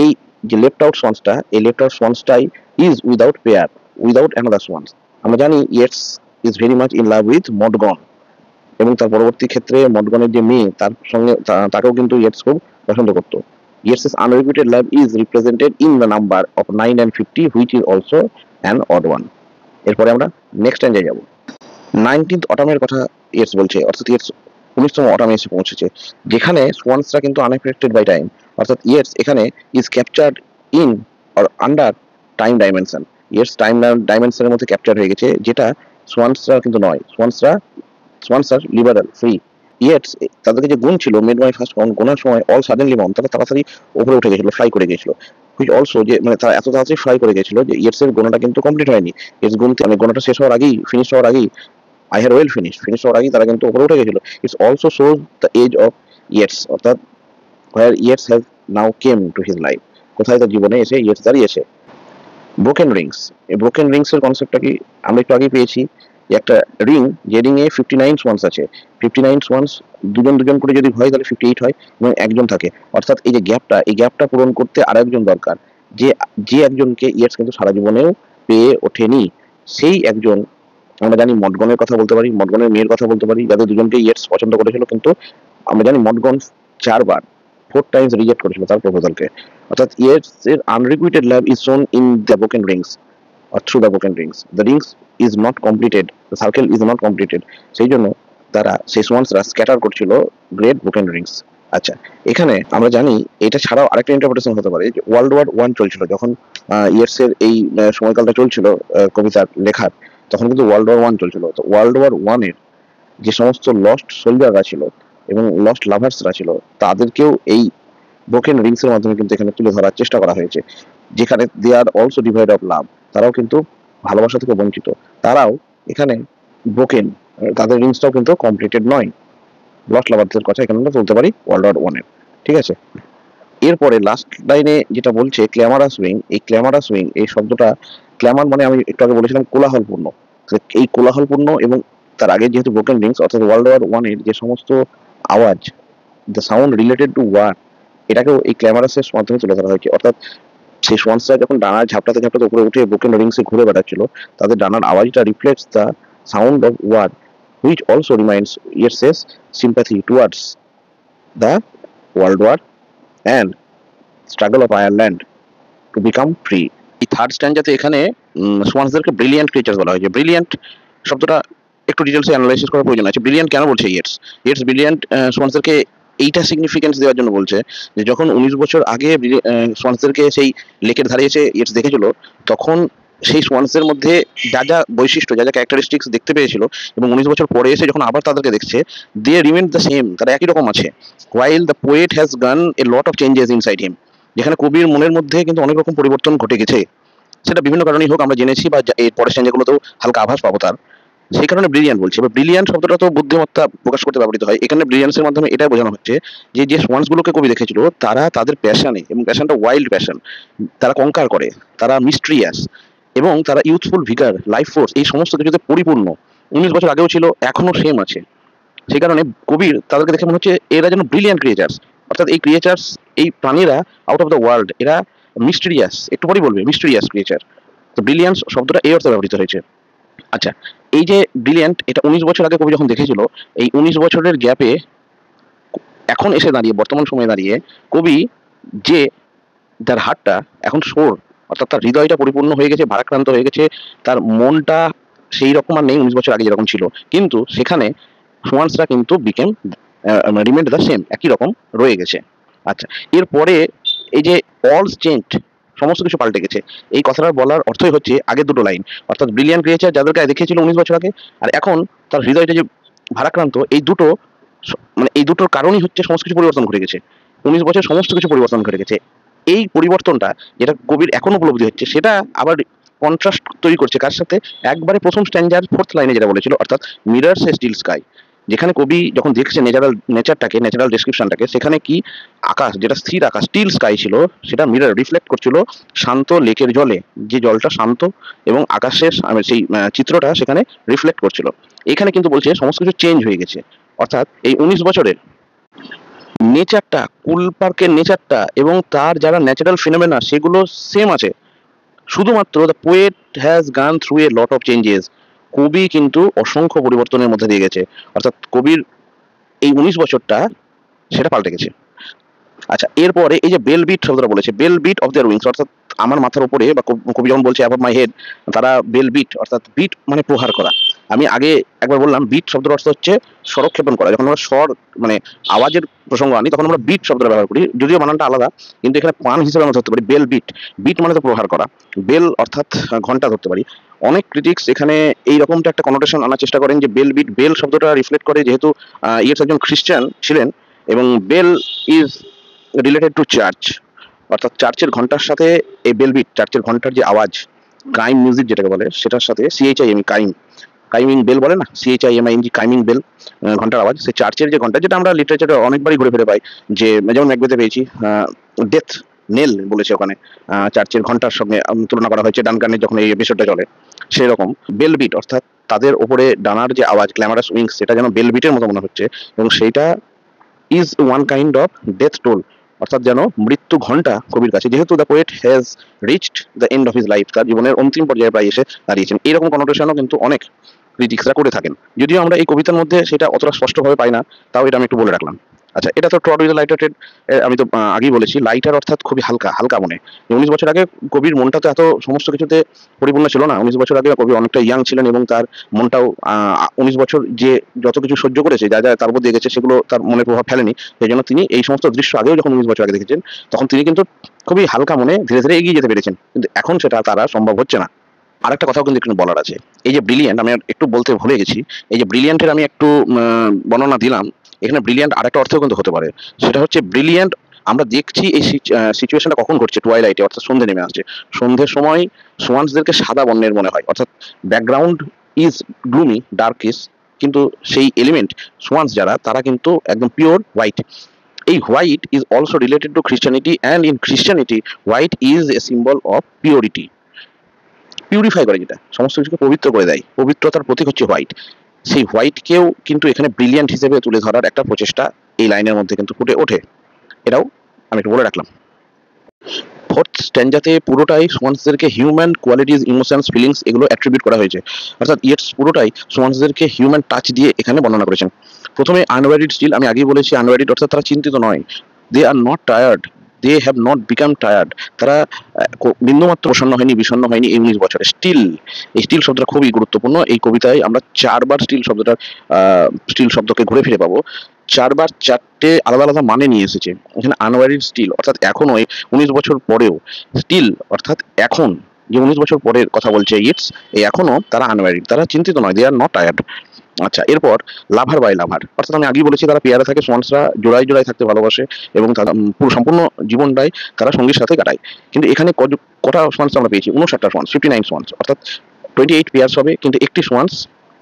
এই যে লেফট আউট সোয়ান্সটা, এই লেফট আউট সোয়ান্সটাই is without pair, without another swans. আমরা জানি Yeats is very much in love with Maud Gonne, এবং তার পরবর্তী ক্ষেত্রে মডগনের যে মেয়ে, তার সঙ্গে তাকেও কিন্তু ইয়েটস খুব পছন্দ করতো। Yeats's unrequited love is represented in the number of 9 and 50, which is also an odd one. এরপরে আমরা নেক্সট টাইমে যাব। 19th অটামের কথা ইয়েটস বলছে, অর্থাৎ ইয়েটস 19তম অটামে এসে পৌঁছেছে, যেখানে সোয়ান্সরা কিন্তু আনএফেক্টেড বাই টাইম। অর্থাৎ ইয়েটস এখানে is captured in or under time dimension. Yeats time ডাইমেনশনের মধ্যে ক্যাপচার হয়ে গেছে, যেটা সোয়ান্সরা কিন্তু নয়। সোয়ান্স আর লিবারাল, ফ্রি। ইয়েটস তাদেরকে যে গুণ ছিল, মেড মাই ফার্স্ট কাউন্ট গোনার সময় অল সাডেনলি বাউন্ড, তারা তাড়াতাড়ি উপরে উঠে গেছিল, ফ্লাই করে গেছিল। হুইচ অলসো, যে মানে তারা এত তাড়াতাড়ি ফ্লাই করে গেছিল যে ইয়েটস এর গোনাটা কিন্তু কমপ্লিট হয়নি। ইয়েটস গুণ মানে গোনাটা শেষ হওয়ার আগেই, ফিনিশ হওয়ার আগেই, আই হ্যাড ওয়েল ফিনিশ হওয়ার আগেই তারা কিন্তু উপরে উঠে গেছিল। It's also shows the age of Yeats, অর্থাৎ where Yeats have now came to his life, কোথায় তার জীবনে এসে ইয়েটস দাঁড়িয়েছে। ব্রোকেন রিংস, এই ব্রোকেন রিংস এর কনসেপ্টটা কি আমরা একটু আগে পেয়েছি, যে একটা রিং, যে রিং এ 59 সোয়ান্স আছে, 59 সোয়ান্স দুজন দুজন করে যদি হয় তাহলে 58 হয়, এবং একজন থাকে। অর্থাৎ এই যে গ্যাপটা, এই গ্যাপটা পূরণ করতে আরো একজন দরকার, যে যে একজনকে ইয়েটস কিন্তু সারা জীবনেও পেয়ে ওঠেনি। সেই একজন, আমরা জানি মডগনের কথা বলতে পারি, মডগনের মেয়ের কথা বলতে পারি, যাদের দুজনকে ইয়েটস পছন্দ করেছিল, কিন্তু আমরা জানি মডগন 4 বার, 4 টাইমস রিজেক্ট করেছিল তার প্রপোজালকে। অর্থাৎ ইয়েটস এর unrequited love is shown in the broken rings, or through the broken rings. The rings is not completed, the circle is not completed. সেই জন্য তারা সেই সোয়ান্সরা স্ক্যাটার করছিল গ্রেট ব্রোকেন রিংস। আচ্ছা, এখানে আমরা জানি এটা ছাড়াও আরেকটা ইন্টারপ্রিটেশন হতে পারে, যে ওয়ার্ল্ড ওয়ার 1 চলছিল, যখন ইয়েটসের এই সময়কালটা চলছিল কবিতার লেখার, তখন কিন্তু ওয়ার্ল্ড ওয়ার 1 চলছিল। তো ওয়ার্ল্ড ওয়ার 1 এর যে সমস্ত লস্ট সোলজাররা ছিল এবং লস্ট লাভার্সরা ছিল, তাদেরকেও এই ব্রোকেন রিংস এর মাধ্যমে কিন্তু এখানে তুলে ধরার চেষ্টা করা হয়েছে, যেখানে they are also divide of love, তারাও কিন্তু ভালোবাসা থেকে বঞ্চিত, তারাও এখানে ব্রোকেন, তাদের রিংসটাও কিন্তু কমপ্লিটেড নয়। লস্ট লাভারদের কথা এখানে আমরা বলতে পারি ওয়ার্ল্ড ওয়ার 1 এর। ঠিক আছে, এরপরে লাস্ট লাইনে যেটা বলছে ক্ল্যামারাস উইং, এই ক্ল্যামারাস উইং এই শব্দটা, ক্ল্যামার মানে আমি একটু আগে বলেছিলাম কোলাহলপূর্ণ। এই কোলাহলপূর্ণ এবং তার আগে যেহেতু ব্রোকেন রিংস, অর্থাৎ ওয়ার্ল্ড ওয়ার 1 এর যে সমস্ত আওয়াজ, the sound related to war, এটাকেও এই ক্ল্যামারাসের মাধ্যমে তুলে ধরা হয়েছে। অর্থাৎ সেই সোয়ান্সরা যখন ডানার ঝাপটাতে ঝাপটাতে উপরে উঠে ব্রোকেন রিংসে ঘুরে বেড়াচ্ছিল, তাদের ডানার আওয়াজটা reflects the sound of war, which also reminds Yeats's sympathy towards the world war and struggle of Ireland to become free. এই থার্ড স্ট্যান্ডাতে এখানে সোয়ান্সদেরকে ব্রিলিয়ান্ট ক্রিয়েচার্স বলা হয়েছে। ব্রিলিয়ান্ট শব্দটা একটু ডিটেলসে অ্যানালাইসিস করার প্রয়োজন আছে। ব্রিলিয়ান্ট কেন বলছে ইয়েটস ব্রিলিয়ান্ট সোয়ান্সদেরকে এইটা সিগনিফিকেন্স দেওয়ার জন্য বলছে, যে যখন 19 বছর আগে সোয়ান্সদেরকে সেই লেকের ধারে এসে ইয়েটস দেখেছিল, তখন সেই সোয়ান্সদের মধ্যে যা যা বৈশিষ্ট্য, যা যা ক্যারেক্টারিস্টিক্স দেখতে পেয়েছিল, এবং 19 বছর পরে এসে যখন আবার তাদেরকে দেখছে, দে রিমেন দ্য সেম, তারা একই রকম আছে। While the poet has gone a lot of changes inside him, যেখানে কবির মনের মধ্যে কিন্তু অনেক রকম পরিবর্তন ঘটে গেছে, সেটা বিভিন্ন কারণেই হোক, আমরা জেনেছি বা এর পরের স্ট্যান্ডাগুলোতেও হালকা আভাস পাবো তার। সেই কারণে ব্রিলিয়ান্ট বলছে। এবার ব্রিলিয়ান্ট শব্দটা তো বুদ্ধিমত্তা প্রকাশ করতে ব্যবহৃত হয়, এখানে ব্রিলিয়ান্সের মাধ্যমে এটাই বোঝানো হচ্ছে যে যে সোয়ান্সগুলোকে কবি দেখেছিল, তারা তাদের প্যাশনে, এবং প্যাশনটা ওয়াইল্ড প্যাশন, তারা কঙ্কার করে, তারা মিস্ট্রিয়াস, এবং তারা ইউথফুল ভিগার, লাইফ ফোর্স, এই সমস্ত কিছুতে পরিপূর্ণ। 19 বছর আগেও ছিল, এখনো সেম আছে। সেই কারণে কবির তাদেরকে দেখে মনে হচ্ছে এরা যেন ব্রিলিয়ান্ট ক্রিয়েচার্স, অর্থাৎ এই ক্রিয়েচার্স, এই প্রাণীরা আউট অফ দ্য ওয়ার্ল্ড, এরা মিস্টেরিয়াস, একটু পরেই বলবে মিস্টেরিয়াস ক্রিয়েচার। তো ব্রিলিয়ান্স শব্দটা এই অর্থে ব্যবহৃত হয়েছে। আচ্ছা, এই যে ব্রিলিয়ান্ট, এটা 19 বছর আগে কবি যখন দেখেছিল, এই 19 বছরের গ্যাপে এখন এসে দাঁড়িয়ে, বর্তমান সময়ে দাঁড়িয়ে, কবি যে তার হাতটা এখন সোর, অর্থাৎ তার হৃদয়টা পরিপূর্ণ হয়ে গেছে, ভারাক্রান্ত হয়ে গেছে, তার মনটা সেই রকম আর নেই 19 বছর আগে যেরকম ছিল, কিন্তু সেখানে সোয়ান্সরা কিন্তু বিকেম রিমেন্ড দ্য সেম, একই রকম রয়ে গেছে। আচ্ছা, এরপরে এই যে অলস চেঞ্জড, সমস্ত কিছু পাল্টে গেছে, এই কথাটা বলার অর্থই হচ্ছে আগের দুটো লাইন, অর্থাৎ ব্রিলিয়ান্ট ক্রিয়েচার যাদেরকে দেখিয়েছিল 19 বছর আগে, আর এখন তার হৃদয়টা যে ভারাক্রান্ত, এই দুটো মানে এই দুটোর কারণই হচ্ছে সমস্ত কিছু পরিবর্তন ঘটে গেছে। 19 বছর সমস্ত কিছু পরিবর্তন ঘটে গেছে। এই পরিবর্তনটা যেটা কবির এখন উপলব্ধি হচ্ছে সেটা আবার কন্ট্রাস্ট তৈরি করছে কার সাথে? একবারে প্রথম স্ট্যান্জার 4th লাইনে যেটা বলেছিল, অর্থাৎ মিরর্স এ স্টিল স্কাই। যেখানে কবি যখন দেখছে ন্যাচারাল ডেসক্রিপশনটাকে, সেখানে কি আকাশ, যেটা স্থির আকাশ স্টিল স্কাই ছিল, সেটা মিরর রিফ্লেক্ট করছিল শান্ত লেকের জলে, যে জলটা শান্ত এবং আকাশের সেই চিত্রটা সেখানে রিফ্লেক্ট করছিল। এখানে কিন্তু বলছে সমস্ত কিছু চেঞ্জ হয়ে গেছে, অর্থাৎ এই 19 বছরের নেচারটা, কুল পার্কের নেচারটা এবং তার যারা ন্যাচারাল ফিনোমেনা সেগুলো সেম আছে, শুধুমাত্র দ্য পোয়েট হ্যাজ গান through a lot of changes. কবি কিন্তু অসংখ্য পরিবর্তনের মধ্যে দিয়ে গেছে, অর্থাৎ কবির এই 19 বছরটা সেটা পাল্টে গেছে। আচ্ছা, এরপরে এই যে বেল বিট শব্দটা বলেছে, bell beat of their wings, অর্থাৎ আমার মাথার উপরে, বা কবি যখন বলছে অ্যাবভ মাই হেড, তারা বেল বিট, অর্থাৎ বিট মানে প্রহার করা। আমি আগে একবার বললাম বিট শব্দের অর্থ হচ্ছে স্বরক্ষেপণ করা। যখন আমরা স্বর মানে আওয়াজের প্রসঙ্গ আনি তখন আমরা বিট শব্দটা ব্যবহার করি, যদিও বানানটা আলাদা, কিন্তু এখানে পান হিসেবে আমরা ধরতে পারি বেল বিট। বিট মানে তো প্রহার করা, বেল অর্থাৎ ঘন্টা ধরতে পারি। অনেক ক্রিটিক্স এখানে এই রকমটা একটা কনোটেশন আনার চেষ্টা করেন যে বেল বিট, বেল শব্দটা রিফ্লেক্ট করে যেহেতু ইয়েটস একজন খ্রিস্টান ছিলেন, এবং bell is related to church, অর্থাৎ চার্চের ঘন্টার সাথে এই বেলবিট, চার্চের ঘন্টার যে আওয়াজ, কাইম মিউজিক যেটাকে বলে, সেটার সাথে সিএইচআইএম কাইম, কাইমিং বেল বলে না, সিএইচআইএমআইএনজি কাইমিং বেল, ঘন্টার আওয়াজ, সেই চার্চের যে ঘন্টা, যেটা আমরা লিটারেচারে অনেকবারই ঘুরে ফিরে পাই, যে যেমন ম্যাকবেথে পেয়েছি ডেথ নেল বলেছে ওখানে, চার্চের ঘন্টার সঙ্গে তুলনা করা হয়েছে ডানকানের যখন এই এপিসোডটা চলে। সেরকম বেলবিট, অর্থাৎ তাদের ওপরে ডানার যে আওয়াজ, গ্ল্যামারাস উইংস, সেটা যেন বেলবিটের মতো মনে হচ্ছে, এবং সেইটা is one kind of death toll, অর্থাৎ যেন মৃত্যু ঘন্টা কবির কাছে, যেহেতু the poet has reached the end of his life, তার জীবনের অন্তিম পর্যায়ে প্রায় এসে দাঁড়িয়েছেন। এইরকম কনোটেশনও কিন্তু অনেক ক্রিটিক্সরা করে থাকেন, যদিও আমরা এই কবিতার মধ্যে সেটা অতটা স্পষ্টভাবে পাই না, তাও এটা আমি একটু বলে রাখলাম। আচ্ছা, এটা তো ট্রড উইথ লাইটার ট্রেড, আমি তো আগেই বলেছি, লাইটার অর্থাৎ খুবই হালকা, হালকা মনে। 19 বছর আগে কবির মনটা তো এত সমস্ত কিছুতে পরিপূর্ণ ছিল না। 19 বছর আগে কবি অনেকটা ইয়াং ছিলেন, এবং তার মনটাও 19 বছর যে যত কিছু সহ্য করেছে, যা যা তার উপর দিয়ে গেছে, সেগুলো তার মনে প্রভাব ফেলেনি। সেই জন্য তিনি এই সমস্ত দৃশ্য আগেও যখন 19 বছর আগে দেখেছেন, তখন তিনি কিন্তু খুবই হালকা মনে ধীরে ধীরে এগিয়ে যেতে পেরেছেন, কিন্তু এখন সেটা তারা সম্ভব হচ্ছে না। আরেকটা কথাও কিন্তু একটু বলার আছে, এই যে ব্রিলিয়ান্ট, আমি একটু বলতে ভুলে গেছি, এই যে ব্রিলিয়ান্টের আমি একটু বর্ণনা দিলাম, এখানে ব্রিলিয়ান্ট আরেকটা অর্থ কিন্তু হতে পারে। সেটা হচ্ছে ব্রিলিয়ান্ট, আমরা দেখছি এই সিচুয়েশনটা কখন ঘটছে, টুয়াইলাইটে, অর্থাৎ সন্ধে নেমে আসছে। সন্ধ্যের সময় সোয়ান্সদেরকে সাদা বর্ণের মনে হয়, অর্থাৎ ব্যাকগ্রাউন্ড ইজ গ্লুমি ডার্কিস, কিন্তু সেই এলিমেন্ট সোয়ান্স যারা, তারা কিন্তু একদম পিওর হোয়াইট। এই white is also related to খ্রিস্টানিটি, and in খ্রিস্টানিটি white is a symbol of purity. Purify করে, যেটা সমস্ত কিছুকে পবিত্র করে দেয়, পবিত্রতার প্রতীক হচ্ছে হোয়াইট। সেই হোয়াইটকেও কিন্তু এখানে ব্রিলিয়ান্ট হিসেবে তুলে ধরার একটা প্রচেষ্টা এই লাইনের মধ্যে কিন্তু ফুটে ওঠে, এটাও আমি একটু বলে রাখলাম। 4th স্ট্যান্জাতে পুরোটাই সোয়ান্সদেরকে হিউম্যান কোয়ালিটিজ, ইমোশনস, ফিলিংস এগুলো অ্যাট্রিবিউট করা হয়েছে, অর্থাৎ ইয়েটস পুরোটাই সোয়ান্সদেরকে হিউম্যান টাচ দিয়ে এখানে বর্ণনা করেছেন। প্রথমে আনওয়ারিড স্টিল, আমি আগেই বলেছি আনওয়ারিড অর্থাৎ তারা চিন্তিত নয়, they are not tired, they have not become tired, তারা বিন্দুমাত্র প্রসন্ন হয়নি, বিষণ্ণ হয়নি এই 19 বছরে। স্টিল, এই স্টিল শব্দটা খুবই গুরুত্বপূর্ণ। এই কবিতায় আমরা 4বার স্টিল শব্দকে ঘুরে ফিরে পাবো, 4বার 4টে আলাদা আলাদা মানে নিয়ে এসেছে। এখানে আনওয়ারিড স্টিল অর্থাৎ এখনো, এই 19 বছর পরেও, স্টিল অর্থাৎ এখন, যে 19 বছর পরের কথা বলছে ইটস, এই এখনো তারা আনওয়ারিড, তারা চিন্তিত নয়, দে আর নট টায়ার্ড। আচ্ছা, এরপর লাভার বাই লাভার, অর্থাৎ আমি আগেই বলেছি তারা পেয়ারে থাকে, সোয়ান্সরা জোড়ায় জোড়ায় থাকতে ভালোবাসে, এবং তারা পুরো সম্পূর্ণ জীবনটাই তারা সঙ্গীর সাথে কাটায়। কিন্তু এখানে কটা সোয়ান্স আমরা পেয়েছি? 59টা সোয়ান্স, 59 সোয়ান্স, অর্থাৎ 28 পেয়ার্স হবে, কিন্তু একটি সোয়ান্স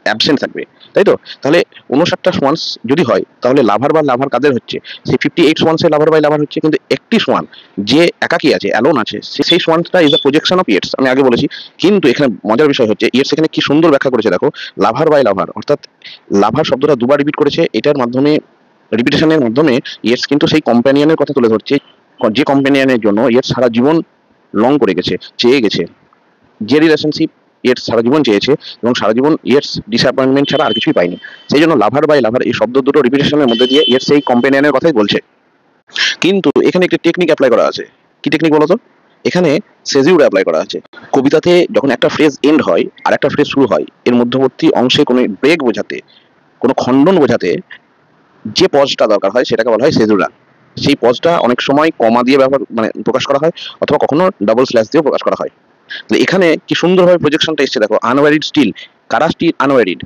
অ্যাবসেন্ট থাকবে, তাই তো? তাহলে 59টা সোয়ান্স যদি হয়, তাহলে লাভার বা লাভার কাদের হচ্ছে? সেই 58 সোয়ান্সের লাভার বাই লাভার হচ্ছে, কিন্তু একটি সোয়ান যে একাকী আছে, অ্যালোন আছে, সেই সোয়ানটা is a projection of Yeats, আমি আগে বলেছি। কিন্তু এখানে মজার বিষয় হচ্ছে ইয়েটস এখানে কি সুন্দর ব্যাখ্যা করেছে দেখো, লাভার বাই লাভার, অর্থাৎ লাভার শব্দটা দুবার রিপিট করেছে, এটার মাধ্যমে, রিপিটেশনের মাধ্যমে ইয়েটস কিন্তু সেই কম্প্যানিয়নের কথা তুলে ধরছে, যে কম্প্যানিয়নের জন্য ইয়েটস সারা জীবন লং করে গেছে, চেয়ে গেছে, যে রিলেশনশিপ ইয়েটস সারা জীবন চেয়েছে, এবং সারা জীবন ইয়েটস ডিসঅ্যাপয়েন্টমেন্ট ছাড়া আর কিছুই পায়নি। সেই জন্য লাভার বাই লাভার এই শব্দ দুটো রিপিটেশনের মধ্যে দিয়ে ইয়েটস সেই কম্প্যানিয়নের কথাই বলছে। কিন্তু এখানে একটি টেকনিক অ্যাপ্লাই করা আছে, কি টেকনিক বলতো? এখানে সেজিউর অ্যাপ্লাই করা আছে। কবিতাতে যখন একটা ফ্রেজ এন্ড হয় আর একটা ফ্রেজ শুরু হয়, এর মধ্যবর্তী অংশে কোনো ব্রেক বোঝাতে, কোনো খণ্ডন বোঝাতে যে পজটা দরকার হয় সেটাকে বলা হয় সেজুরা। সেই পজটা অনেক সময় কমা দিয়ে প্রকাশ করা হয়, অথবা কখনো ডাবল স্ল্যাশ দিয়েও প্রকাশ করা হয়। তাহলে এখানে কি সুন্দরভাবে প্রজেকশনটা এসছে দেখো, আনওয়ারিড স্টিল, কারা স্টিল আনওয়ারিড?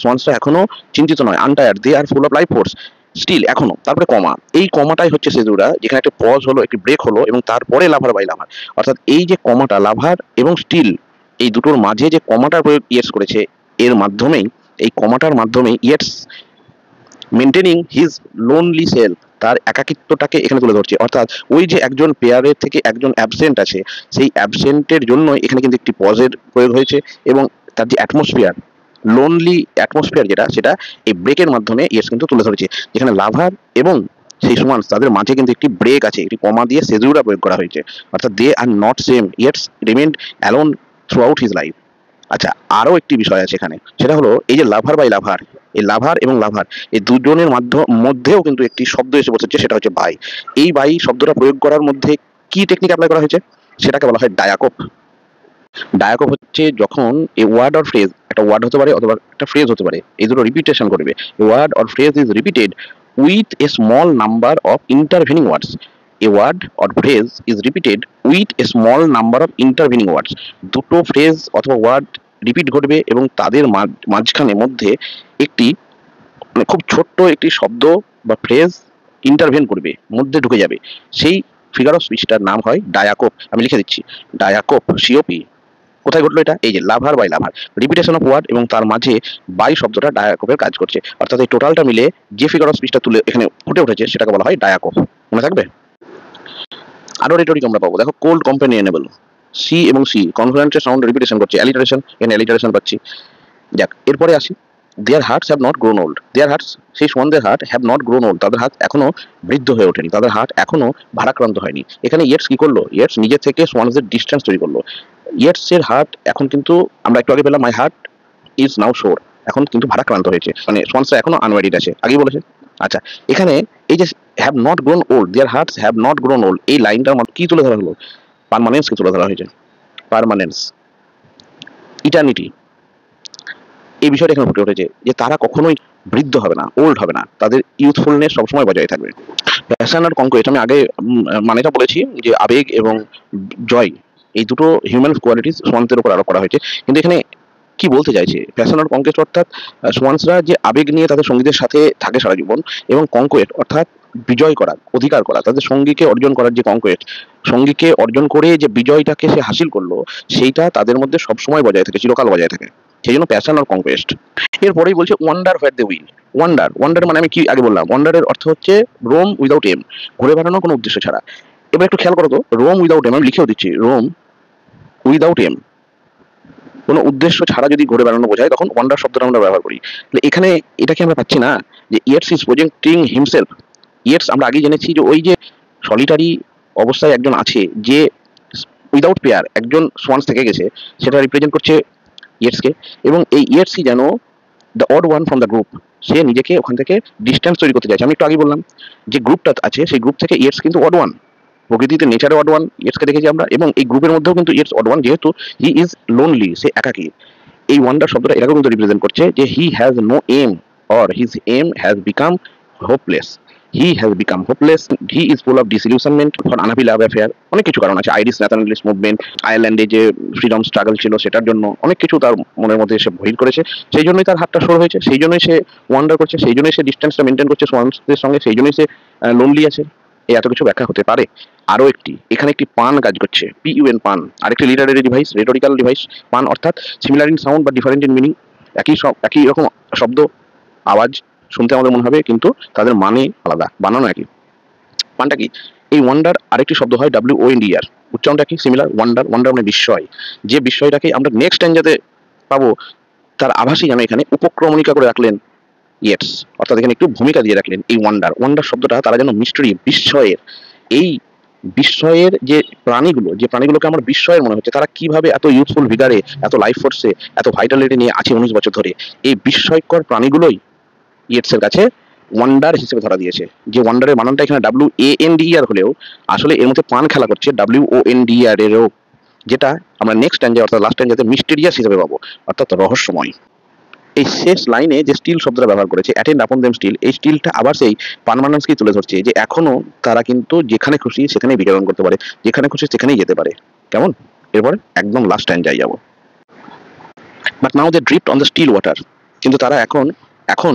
সোয়ান্সরা এখনো চিন্তিত নয়, untired, they are full of life force, still এখনো, তারপরে কমা, এই কমাটাই হচ্ছে সেজুরা, যেখানে একটা পজ হলো, একটি ব্রেক হলো এবং তারপরে লাভার বাই লাভার। অর্থাৎ এই যে কমাটা লাভার এবং স্টিল, এই দুটোর মাঝে যে কমাটার প্রয়োগ ইয়েটস করেছে, এর মাধ্যমেই, এই কমাটার মাধ্যমেই Yeats maintaining his lonely self, তার একাকিত্বটাকে এখানে তুলে ধরছে। অর্থাৎ ওই যে একজন পেয়ারের থেকে একজন অ্যাবসেন্ট আছে, সেই অ্যাবসেন্টের জন্য এখানে কিন্তু একটি পজের প্রয়োগ হয়েছে এবং তার যে অ্যাটমসফিয়ার, লোনলি অ্যাটমসফিয়ার যেটা, সেটা এই ব্রেকের মাধ্যমে ইয়েস কিন্তু তুলে ধরেছে। যেখানে লাভার এবং সেই সুমান্স, তাদের মাঝে কিন্তু একটি ব্রেক আছে, একটি কমা দিয়ে সেজুরা প্রয়োগ করা হয়েছে। অর্থাৎ they are not same, Yeats remained alone throughout his life. আচ্ছা, আরো একটি বিষয় আছে এখানে, সেটা হলো এই যে লাভার বাই লাভার, এই লাভার এবং লাভার এই দুজনের মধ্যেও কিন্তু একটি শব্দ এসে বসেছে, সেটা হচ্ছে বাই। এই বাই শব্দটা প্রয়োগ করার মধ্যে কি টেকনিক অ্যাপ্লাই করা হয়েছে, সেটাকে বলা হয় ডায়াকোপ। ডায়াকোপ হচ্ছে যখন এ ওয়ার্ড অর ফ্রেজ, একটা ওয়ার্ড হতে পারে অথবা একটা ফ্রেজ হতে পারে, এই দুটো রিপিটেশন করবে। Word or phrase is repeated with a small number of intervening words. A word or phrase is repeated with a small number of intervening words. দুটো ফ্রেজ অথবা ওয়ার্ড রিপিট ঘটবে এবং তাদের মাঝখানে মধ্যে একটি মানে খুব ছোট্ট একটি শব্দ বা ফ্রেজ ইন্টারভেন করবে, মধ্যে ঢুকে যাবে। সেই ফিগার অফ স্পিচটার নাম হয় ডায়াকোপ। আমি লিখে দিচ্ছি, ডায়াকোপ, সিওপি। কোথায় ঘটলো এটা? এই যে lover by lover, repetition of word এবং তার মাঝে বাই শব্দটা ডায়াকোপের কাজ করছে। অর্থাৎ এই টোটালটা মিলে যে ফিগার অফ স্পিচটা তুলে এখানে ফুটে উঠেছে, সেটাকে বলা হয় ডায়াকোপ। মনে থাকবে? আরো রেটরিক আমরা পাবো, দেখো কোল্ড কম্পানিয়নেবল, সি এবং সি কনসোনেন্টের সাউন্ড রিপিটেশন করছে, অ্যালিটারেশন, এখানে অ্যালিটারেশন পাচ্ছি। যাক, এরপরে আসি, their hearts have not grown old. Their hearts, সেই সন্দের heart, have not grown old, তাদের হাত এখনো বৃদ্ধ হয়ে ওঠেনি, তাদের হার্ট এখনো ভারাক্রান্ত হয়নি। এখানে ইয়েটস কি করলো? ইয়েটস নিজের থেকে সোয়ানসদের ডিস্টেন্স তৈরি করলো। ইয়েটস এর হার্ট এখন কিন্তু, আমরা একটু আগে পেলাম মাই হার্ট ইজ নাও শোর, এখন কিন্তু ভারাক্রান্ত হয়েছে, মানে সোয়ানসরা এখনো আনম্যারিড আছে, আগেই বলেছে। আচ্ছা, এখানে এই যে have not grown old, their hearts have not grown old, এই লাইনটার মধ্যে কি তুলে ধরা হলো? পার্মানেন্স কে তুলে ধরা হয়েছে, পার্মানেন্স, ইটার্নিটি। এই বিষয়টা এখানে ফুটে উঠেছে যে তারা কখনোই বৃদ্ধ হবে না, ওল্ড হবে না, তাদের ইউথফুলনেস সবসময় বজায় থাকবে। প্যাশন আর কনকোয়েস্ট, আমি আগে মানেটা বলেছি যে আবেগ এবং জয়, এই দুটো হিউম্যান কোয়ালিটিস সোয়ানসের উপর আরোপ করা হয়েছে। কিন্তু এখানে কি বলতে চাইছে? প্যাশন আর কনকোয়েস্ট অর্থাৎ সোয়ানসরা যে আবেগ নিয়ে তাদের সঙ্গীদের সাথে থাকে সারা জীবন, এবং কনকোয়েস্ট অর্থাৎ বিজয় করা, অধিকার করা, তাদের সঙ্গীকে অর্জন করার যে কনকোয়েস্ট, সঙ্গীকে অর্জন করে যে বিজয়টাকে সে হাসিল করলো, সেইটা তাদের মধ্যে সবসময় বজায় থাকে, চিরকাল বজায় থাকে। সেই জন্য প্যাশন আর কনকোয়েস্ট। এরপরেই বলছে wander where they will. Wander, wander মানে আমি কি আগে বললাম, ওয়ান্ডারের অর্থ হচ্ছে রোম উইদাউট এম, ঘুরে বেড়ানো কোনো উদ্দেশ্য ছাড়া। এবার একটু খেয়াল করো তো, রোম উইদাউট এম, আমি লিখেও দিচ্ছি, রোম উইদাউট এম, কোনো উদ্দেশ্য ছাড়া যদি ঘুরে বেড়ানো বোঝায়, তখন ওয়ান্ডার শব্দটা আমরা ব্যবহার করি। তাহলে এখানে এটাকে আমরা পাচ্ছি না যে Yeats is projecting himself. Yeats আমরা আগে জেনেছি যে ওই যে সলিটারি অবস্থায় একজন আছে, যে উইদাউট পেয়ার একজন সোয়ান্স থেকে গেছে, সেটা রিপ্রেজেন্ট করছে ইয়েটসকে। এবং এই ইয়েটসই যেন the odd one from the group, সে নিজেকে ওখান থেকে ডিস্টেন্স তৈরি করতে চাইছে। আমি একটু আগে বললাম যে গ্রুপটা আছে, সেই গ্রুপ থেকে ইয়েটস কিন্তু অড ওয়ান, প্রকৃতিতে নেচারে অড ওয়ান ইয়েটসকে দেখেছি আমরা, এবং এই গ্রুপের মধ্যেও কিন্তু ইয়েটস অড ওয়ান, যেহেতু হি ইজ লোনলি, সে একাকী। এই ওয়ান্ডার শব্দটা এটাকেও কিন্তু রিপ্রেজেন্ট করছে যে he has no aim, or his aim has become hopeless. He has become hopeless, he is full of disillusionment for unhappy love affair. অনেক কিছু কারণ আছে, আইরিশ ন্যাশনালিস্ট মুভমেন্ট, আয়ারল্যান্ডে যে ফ্রিডম স্ট্রাগল ছিল সেটার জন্য অনেক কিছু তার মনের মধ্যে সে বহির করেছে। সেই জন্যই তার হাতটা সর হয়েছে, সেই জন্যই সে ওয়ান্ডার করছে, সেই জন্যই সে ডিস্টেন্সটা মেনটেন করছে সোয়ান্সদের সঙ্গে, সেই জন্যই সে লোনলি আছে। এই এত কিছু ব্যাখ্যা হতে পারে। আরো একটি, এখানে একটি পান কাজ করছে, পিইউএন, পান, আরেকটি লিটারেরি ডিভাইস, রেটোরিক্যাল ডিভাইস। পান অর্থাৎ সিমিলার ইন সাউন্ড বা ডিফারেন্ট ইন মিনিং, একই রকম শব্দ, আওয়াজ শুনতে আমাদের মনে হবে, কিন্তু তাদের মানে আলাদা, বানানো একই। পানটা কি? এই ওয়ান্ডার আরেকটি শব্দ হয় WONDER, উচ্চারণটা কি? সিমিলার। ওয়ান্ডার, ওয়ান্ডার মানে বিস্ময়, যে বিস্ময়টাকে আমরা নেক্সট স্ট্যাঞ্জাতে পাবো, তার আভাসই যেন এখানে উপক্রমণিকা করে রাখলেন ইয়েটস। অর্থাৎ এখানে একটু ভূমিকা দিয়ে রাখলেন এই ওয়ান্ডার। ওয়ান্ডার শব্দটা তারা যেন মিস্ট্রি, বিস্ময়ের, এই বিস্ময়ের যে প্রাণীগুলো, যে প্রাণীগুলোকে আমার বিস্ময়ের মনে হচ্ছে, তারা কিভাবে এত ইউথফুল ভিগারে, এত লাইফ ফোর্সে, এত ভাইটালিটি নিয়ে আছে 19 বছর ধরে, এই বিস্ময়কর প্রাণীগুলোই ইয়েটসের কাছে ওয়ান্ডার হিসেবে ধরা দিয়েছে। যে ওয়ান্ডারের বানানটা এখানে WANDER হলেও আসলে এর মধ্যে পান খেলা করছে WONDER এরও, যেটা আমরা নেক্সট স্ট্যাঞ্জা অর্থাৎ লাস্ট স্ট্যাঞ্জাতে মিস্টেরিয়াস হিসেবে পাবো, অর্থাৎ রহস্যময়। এই শেষ লাইনে যে স্টিল শব্দটা ব্যবহার করেছে, অ্যাটেন্ড আপন দেম স্টিল, এই স্টিলটা আবার সেই পার্মানেন্সকেই তুলে ধরছে, যে এখনো তারা কিন্তু যেখানে খুশি সেখানেই বিচরণ করতে পারে, যেখানে খুশি সেখানেই যেতে পারে। কেমন? এরপরে একদম লাস্ট স্ট্যাঞ্জায় যাবো। But now they drift on the still water, কিন্তু তারা এখন এখন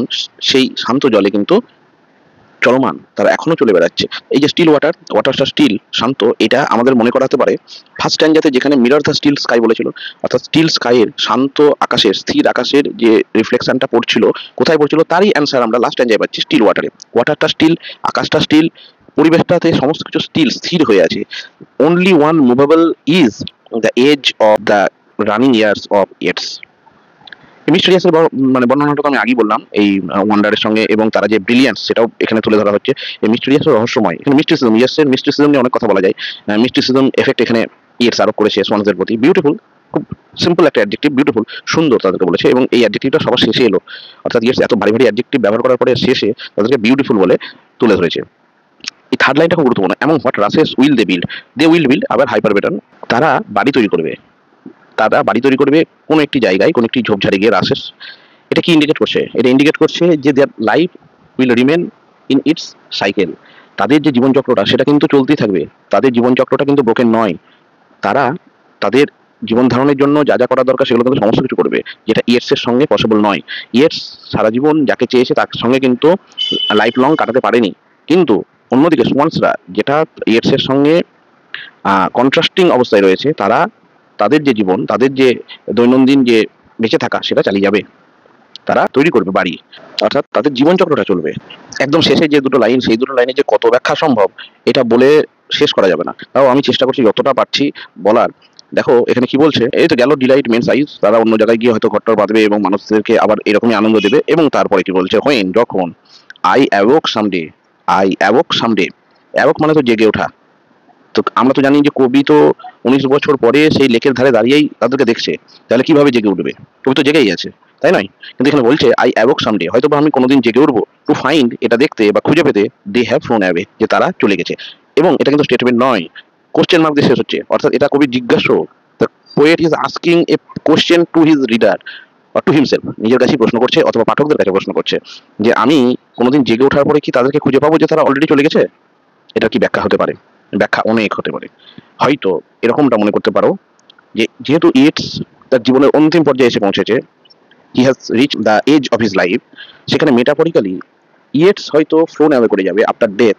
সেই শান্ত জলে কিন্তু চলমান, তারা এখনো চলে বেড়াচ্ছে। এই যে স্টিল ওয়াটার, ওয়াটারটা স্টিল শান্ত, এটা আমাদের মনে করাতে পারে ফার্স্ট স্ট্যান্জাতে যেখানে মিরর দ্য স্টিল স্কাই বলেছিল, অর্থাৎ স্টিল স্কাইয়ের, শান্ত আকাশের, স্থির আকাশের যে রিফ্লেকশনটা পড়ছিল, কোথায় পড়ছিল তারই অ্যান্সার আমরা লাস্ট স্ট্যান্জায় পাচ্ছি স্টিল ওয়াটারে। ওয়াটারটা স্টিল, আকাশটা স্টিল, পরিবেশটাতে সমস্ত কিছু স্টিল, স্থির হয়ে আছে। Only one movable is the age of the running years of its. মিস্টেরিয়াসের মানে বর্ণনাটা তো আমি আগেই বললাম এই ওয়ান্ডারের সঙ্গে, এবং তারা যে ব্রিলিয়ান্স সেটাও এখানে তুলে ধরা হচ্ছে। এই মিস্টেরিয়াসের রহস্যময়, এখানে মিস্টিসিজম, ইয়েসের মিস্টিসিজম নিয়ে অনেক কথা বলা যায়। মিস্টিসিজম এফেক্ট এখানে ইয়েটস আরোপ করেছে সোয়ানসদের প্রতি। বিউটিফুল, খুব সিম্পল একটা অ্যাডজেক্টিভ, বিউটিফুল, সুন্দর তাদেরকে বলেছে, এবং এই অ্যাডজেক্টিভটা সবার শেষে এলো, অর্থাৎ ইয়েটস এত ভারী ভারী অ্যাডজেক্টিভ ব্যবহার করার পরে শেষে তাদেরকে বিউটিফুল বলে তুলে ধরেছে। এই থার্ড লাইনটা খুব গুরুত্বপূর্ণ, এমন what rushes will they build, they will build, আবার হাইপার বেটন, তারা বাড়ি তৈরি করবে, তারা বাড়ি তৈরি করবে কোনো একটি জায়গায়, কোনো একটি ঝোপঝাড়ে গিয়ে। রাসেস এটা কি ইন্ডিকেট করছে? এটা ইন্ডিকেট করছে যে their life will remain in it's cycle, তাদের যে জীবনচক্রটা সেটা কিন্তু চলতেই থাকবে, তাদের জীবনচক্রটা কিন্তু ব্রোকেন নয়। তারা তাদের জীবন ধারণের জন্য যা যা করা দরকার সেগুলো কিন্তু সমস্ত কিছু করবে, যেটা ইয়েটসের সঙ্গে পসিবল নয়। ইয়েটস সারা জীবন যাকে চেয়েছে তার সঙ্গে কিন্তু লাইফ লং কাটাতে পারেনি, কিন্তু অন্যদিকে সোয়ান্সরা, যেটা ইয়েটসের সঙ্গে কন্ট্রাস্টিং অবস্থায় রয়েছে, তারা তাদের যে জীবন, তাদের যে দৈনন্দিন যে বেঁচে থাকা সেটা চালিয়ে যাবে, তারা তৈরি করবে বাড়ি, অর্থাৎ তাদের জীবনচক্রটা চলবে। একদম শেষে যে দুটো লাইন, সেই দুটো লাইনে যে কত ব্যাখ্যা সম্ভব এটা বলে শেষ করা যাবে না, তাও আমি চেষ্টা করছি যতটা পারছি বলার। দেখো এখানে কি বলছে, এই তো গেল ডিলাইট মেন সাইজ, তারা অন্য জায়গায় গিয়ে হয়তো ঘরটর বাঁধবে এবং মানুষদেরকে আবার এরকমই আনন্দ দেবে। এবং তারপরে কি বলছে, হোয়েন, যখন, আই অ্যাওক সামডে, আই অ্যাওক সামডে, অ্যাওক মানে তো জেগে ওঠা। তো আমরা তো জানি যে কবি তো 19 বছর পরে সেই লেকের ধারে দাঁড়িয়েই তাদেরকে দেখছে, তাহলে কিভাবে জেগে উঠবে? কবি তো জেগেই আছে, তাই নয়? কিন্তু এখানে বলছে আই অ্যাবক সামডে, হয়তো বা আমি কোনোদিন জেগে উঠবো, টু ফাইন্ড, এটা দেখতে বা খুঁজে পেতে, দে হ্যাভ ফ্লোন অ্যাওয়ে, যে তারা চলে গেছে। এবং এটা কিন্তু স্টেটমেন্ট নয়, কোশ্চেন মার্ক দিয়ে শেষ হচ্ছে, অর্থাৎ এটা কবি জিজ্ঞাসা, the poet is asking A question to his reader বা টু হিমসেলফ, নিজের কাছেই প্রশ্ন করছে অথবা পাঠকদের কাছে প্রশ্ন করছে, যে আমি কোনোদিন জেগে ওঠার পরে কি তাদেরকে খুঁজে পাবো যে তারা অলরেডি চলে গেছে? এটা কি ব্যাখ্যা হতে পারে? ব্যাখ্যা অনেক হতে পারে। হয়তো এরকমটা মনে করতে পারো যে যেহেতু ইটস তার জীবনের অন্তিম পর্যায়ে এসে পৌঁছেছে, he has reach the age of his life, সেখানে মেটাফরিক্যালি ইয়েটস হয়তো ফ্লোন অ্যাওয়ে করে যাবে after death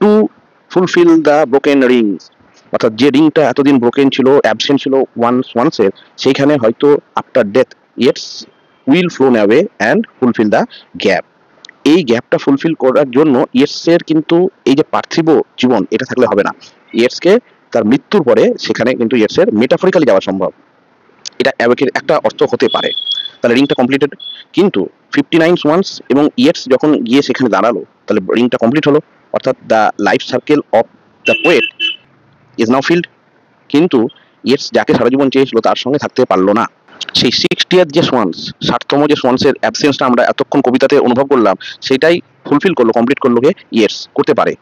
to fulfil the broken rings, অর্থাৎ যে রিংটা এতদিন ব্রোকেন ছিল, অ্যাবসেন্ট ছিল ওয়ান্সের, সেইখানে হয়তো after death Yeats will flown away and fulfil the gap. এই গ্যাপটা ফুলফিল করার জন্য ইয়েটসের কিন্তু এই যে পার্থিব জীবন এটা থাকলে হবে না, ইয়েটসকে তার মৃত্যুর পরে সেখানে কিন্তু ইয়েটসের মেটাফরিক্যালি যাওয়া সম্ভব। এটা অ্যাওয়েকের একটা অর্থ হতে পারে। তাহলে রিংটা কমপ্লিটেড, কিন্তু 59 ওয়ান্স এবং ইয়েটস যখন গিয়ে সেখানে দাঁড়ালো, তাহলে রিংটা কমপ্লিট হলো, অর্থাৎ the life circle of the poet is now field. কিন্তু ইয়েটস যাকে সারা জীবন চেয়েছিল তার সঙ্গে থাকতে পারলো না। সেই 60th যে সোয়ান্স, 60তম যে সোয়ান্সের অ্যাবসেন্সটা আমরা এতক্ষণ কবিতাতে অনুভব করলাম, সেটাই ফুলফিল করলো, কমপ্লিট করলো কে? ইয়েটস। করতে পারে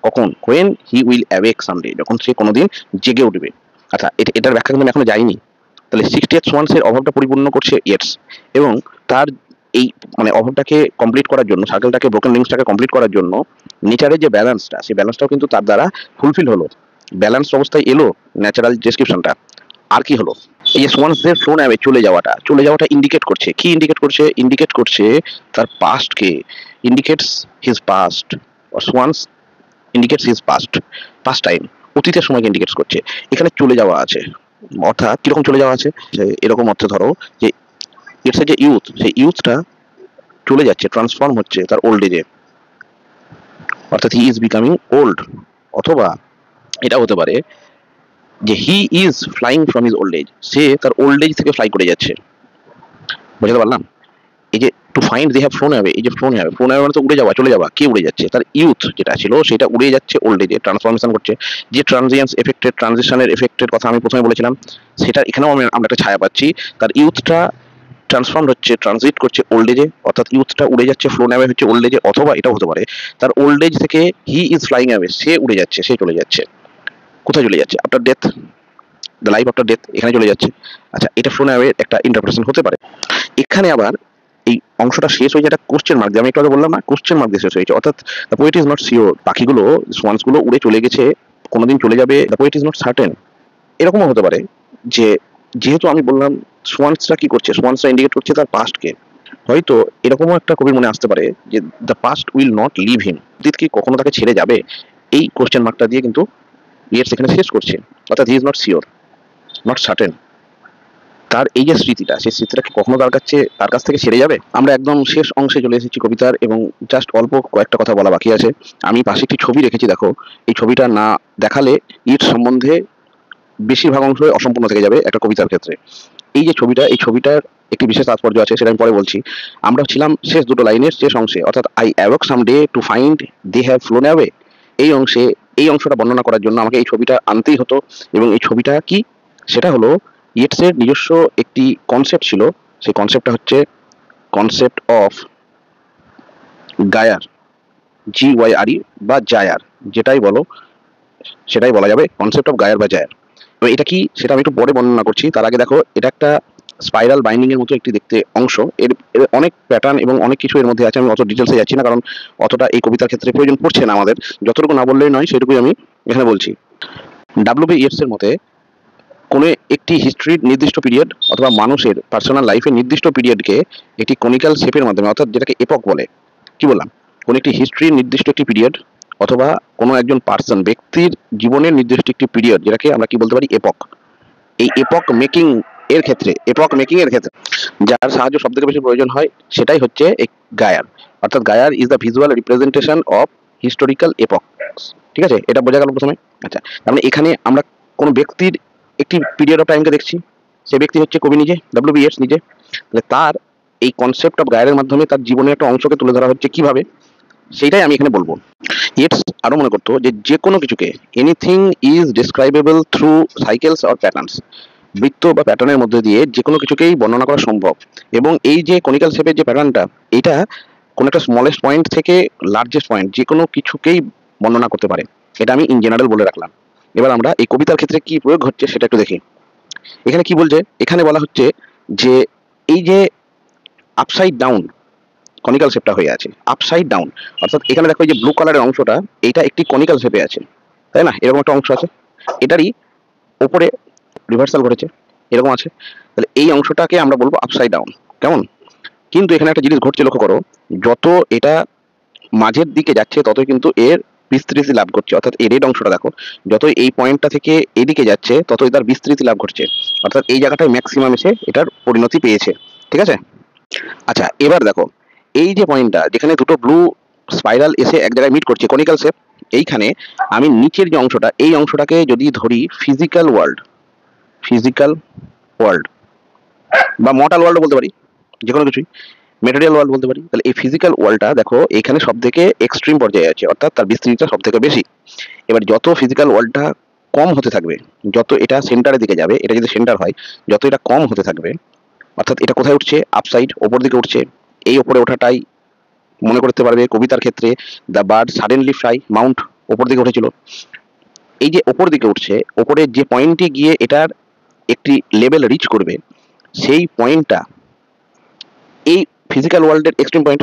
কখন? When he will awake someday, যখন সে কোনোদিন জেগে উঠবে। আচ্ছা, এটার ব্যাখ্যা কিন্তু আমি এখনো যাইনি। তাহলে 60th সোয়ান্সের অভাবটা পরিপূর্ণ করছে ইয়েটস, এবং তার এই মানে অভাবটাকে কমপ্লিট করার জন্য, সার্কেলটাকে, ব্রোকেন লিঙ্কসটাকে কমপ্লিট করার জন্য নেচারের যে ব্যালেন্সটা, সেই ব্যালেন্সটাও কিন্তু তার দ্বারা ফুলফিল হলো, ব্যালেন্স অবস্থায় এলো ন্যাচারাল ডেসক্রিপশনটা। আর কি হলো? এই যে সোয়ান্সদের ফ্লোন অ্যাওয়ে চলে যাওয়াটা ইন্ডিকেট করছে কি? ইন্ডিকেট করছে, ইন্ডিকেট করছে তার পাস্টকে, indicates his past, swans indicates his past, past time, অতীতের সময়কে ইন্ডিকেটস করছে। এখানে চলে যাওয়া আছে, অর্থাৎ কিরকম চলে যাওয়া আছে? এরকম অর্থে ধরো যে ইটস যে ইউথ, সেই ইউথটা চলে যাচ্ছে, ট্রান্সফর্ম হচ্ছে তার ওল্ড এজে, অর্থাৎ হি ইজ বিকামিং ওল্ড। অথবা এটা হতে পারে যে he is flying from his old age, সে তার ওল্ড এজ থেকে ফ্লাই করে যাচ্ছে। বুঝতে পারলাম? এই যে to find they have flown away, এই যে ফ্লোন অ্যাওয়ে মানে তো উড়ে যাওয়া, চলে যাওয়া। কে উড়ে যাচ্ছে? তার ইউথ যেটা ছিল সেটা উড়ে যাচ্ছে ওল্ড এজে, ট্রান্সফরমেশন করছে। যে ট্রানজিয়েন্স এফেক্টেড, ট্রানজিশনের এফেক্টের কথা আমি প্রথমে বলেছিলাম, সেটা এখানেও আমরা একটা ছায়া পাচ্ছি। তার ইউথটা ট্রান্সফর্ম হচ্ছে, ট্রানজিট করছে ওল্ড এজে, অর্থাৎ ইউথটা উড়ে যাচ্ছে, ফ্লোন অ্যাওয়ে হচ্ছে ওল্ড এজে। অথবা এটাও হতে পারে তার ওল্ড এজ থেকে হি ইজ ফ্লাইং অ্যাওয়ে, সে উড়ে যাচ্ছে, সে চলে যাচ্ছে। কোথায় চলে যাচ্ছে? After death, the life after death, এখানে চলে যাচ্ছে। আচ্ছা, এটা ফ্লোন অ্যাওয়ে একটা ইন্টারপ্রিটেশন হতে পারে। এখানে আবার এই অংশটা শেষ হয়ে যায় একটা কোশ্চেন মার্ক দিয়ে, আমি একটু আগে বললাম না, কোশ্চেন মার্ক দিয়ে শেষ হয়েছে, অর্থাৎ the poet is not sure, পাখিগুলো, সোয়ান্স গুলো উড়ে চলে গেছে, কোনোদিন চলে যাবে, the poet is not certain. এরকমও হতে পারে যে যেহেতু আমি বললাম সোয়ান্সরা কি করছে, সোয়ান্সরা ইন্ডিকেট করছে তার পাস্টকে, হয়তো এরকমও একটা কবির মনে আসতে পারে যে the past will not leave him, অতীত কি কখনো তাকে ছেড়ে যাবে, এই কোশ্চেন মার্কটা দিয়ে কিন্তু ইয়েটস এখানে শেষ করছে। অর্থাৎ he is not sure, not certain. তার এই যে স্মৃতিটা, সেই স্মৃতিটা কি কখনো তার কাছ থেকে ছেড়ে যাবে? আমরা একদম শেষ অংশে চলে এসেছি কবিতার, এবং জাস্ট অল্প কয়েকটা কথা বলা বাকি আছে। আমি পাশে একটি ছবি রেখেছি, দেখো। এই ছবিটা না দেখালে ইট সম্বন্ধে বেশিরভাগ অংশ অসম্পূর্ণ থেকে যাবে একটা কবিতার ক্ষেত্রে। এই যে ছবিটা, এই ছবিটার একটি বিশেষ তাৎপর্য আছে, সেটা আমি পরে বলছি। আমরা ছিলাম শেষ দুটো লাইনের শেষ অংশে, অর্থাৎ I awake some day to find they have flown away. এই অংশে এই অংশটা বর্ণনা করার জন্য আমাকে এই ছবিটা আনতেই হতো। এবং এই ছবিটা কি, সেটা হলো ইয়েটসের নিজস্ব একটি কনসেপ্ট ছিল। সেই কনসেপ্টটা হচ্ছে কনসেপ্ট অফ গায়ার, GYRE বা জায়ার, যেটাই বলো সেটাই বলা যাবে, কনসেপ্ট অফ গায়ার বা জায়ার। তো এটা কি সেটা আমি একটু পরে বর্ণনা করছি। তার আগে দেখো, এটা একটা স্পাইরাল বাইন্ডিং এর মতো একটি দেখতে অংশ। এর অনেক প্যাটার্ন এবং অনেক কিছু এর মধ্যে আছে। আমি অত ডিটেলসে যাচ্ছি না, কারণ অতটা এই কবিতার ক্ষেত্রে প্রয়োজন পড়ছে না আমাদের। যতটুকু না বললেই নয়, সেটুকুই আমি এখানে বলছি। WB ইয়েটস এর মতে কোনো একটি হিস্ট্রির নির্দিষ্ট পিরিয়ড অথবা মানুষের পার্সোনাল লাইফের নির্দিষ্ট পিরিয়ডকে একটি কনিক্যাল শেপের মাধ্যমে, অর্থাৎ যেটাকে এপক বলে। কি বললাম? কোনো একটি হিস্ট্রির নির্দিষ্ট একটি পিরিয়ড অথবা কোনো একজন পার্সন ব্যক্তির জীবনের নির্দিষ্ট একটি পিরিয়ড, যেটাকে আমরা কি বলতে পারি, এপক। এই এপক মেকিং এর ক্ষেত্রে যার সাহায্য সব থেকে বেশি প্রয়োজন হয়, সেটাই হচ্ছে গায়ার। অর্থাৎ gyre is the visual representation of historical epoch. ঠিক আছে, এটা বোঝা গেল প্রথমে। আচ্ছা, তার মানে এখানে আমরা কোনো ব্যক্তির একটি পিরিয়ড অফ টাইমকে দেখছি। সে ব্যক্তি হচ্ছে কবি নিজে, WB ইয়েটস নিজে। তাহলে তার এই কনসেপ্ট অফ গায়ারের মাধ্যমে তার জীবনের একটা অংশকে তুলে ধরা হচ্ছে কিভাবে, সেইটাই আমি এখানে বলবো। ইয়েটস আরো মনে করতো যে কোনো কিছুকে anything is describable through cycles or patterns, বৃত্ত বা প্যাটার্নের মধ্যে দিয়ে যে কোনো কিছুকেই বর্ণনা করা সম্ভব। এবং এই যে কনিক্যাল শেপের যে প্যাটার্নটা, এটা কোনো একটা স্মলেস্ট পয়েন্ট থেকে লার্জেস্ট পয়েন্ট যে কোনো কিছুকেই বর্ণনা করতে পারে। এটা আমি ইন জেনারেল বলে রাখলাম। এবার আমরা এই কবিতার ক্ষেত্রে কি প্রয়োগ হচ্ছে সেটা একটু দেখি। এখানে কি বলছে? এখানে বলা হচ্ছে যে এই যে আপসাইড ডাউন কনিক্যাল শেপটা হয়ে আছে, আপসাইড ডাউন। অর্থাৎ এখানে দেখো, এই যে ব্লু কালারের অংশটা, এইটা একটি কনিক্যাল শেপে আছে, তাই না? এরকম একটা অংশ আছে, এটারই ওপরে রিভার্সাল ঘটেছে, এরকম আছে। তাহলে এই অংশটাকে আমরা বলবো আপসাইড ডাউন। কেমন? কিন্তু এখানে একটা জিনিস ঘটছে, লক্ষ্য করো। যত এটা মাঝের দিকে যাচ্ছে, ততই কিন্তু এর বিস্তৃতি লাভ করছে। অর্থাৎ এই রেড অংশটা দেখো, যতই এই পয়েন্টটা থেকে এদিকে যাচ্ছে, ততই তার বিস্তৃতি লাভ ঘটছে। অর্থাৎ এই জায়গাটায় ম্যাক্সিমাম এসে এটার পরিণতি পেয়েছে। ঠিক আছে? আচ্ছা, এবার দেখো, এই যে পয়েন্টটা যেখানে দুটো ব্লু স্পাইরাল এসে এক জায়গায় মিট করছে, কনিক্যাল শেপ, এইখানে আমি নিচের যে অংশটা, এই অংশটাকে যদি ধরি ফিজিক্যাল ওয়ার্ল্ড, ফিজিক্যাল ওয়ার্ল্ড বা মর্টাল ওয়ার্ল্ড বলতে পারি, যে কোনো কিছুই, মেটেরিয়াল ওয়ার্ল্ড বলতে পারি। তাহলে এই ফিজিক্যাল ওয়ার্ল্ডটা দেখো, এখানে সব থেকে এক্সট্রিম পর্যায়ে আছে, অর্থাৎ তার বিস্তৃতিটা সব থেকে বেশি। এবার যত ফিজিক্যাল ওয়ার্ল্ডটা কম হতে থাকবে, যত এটা সেন্টারের দিকে যাবে, এটা যদি সেন্টার হয়, যত এটা কম হতে থাকবে, অর্থাৎ এটা কোথায় উঠছে? আপসাইড, ওপর দিকে উঠছে। এই ওপরে ওঠাটাই মনে করতে পারবে কবিতার ক্ষেত্রে the bird suddenly fly, Mount ওপর দিকে উঠেছিল। এই যে ওপর দিকে উঠছে, ওপরে যে পয়েন্টে গিয়ে এটার একটি লেভেল রিচ করবে, সেই পয়েন্টটা এই ফিজিক্যাল ওয়ার্ল্ডের এক্সট্রিম পয়েন্ট।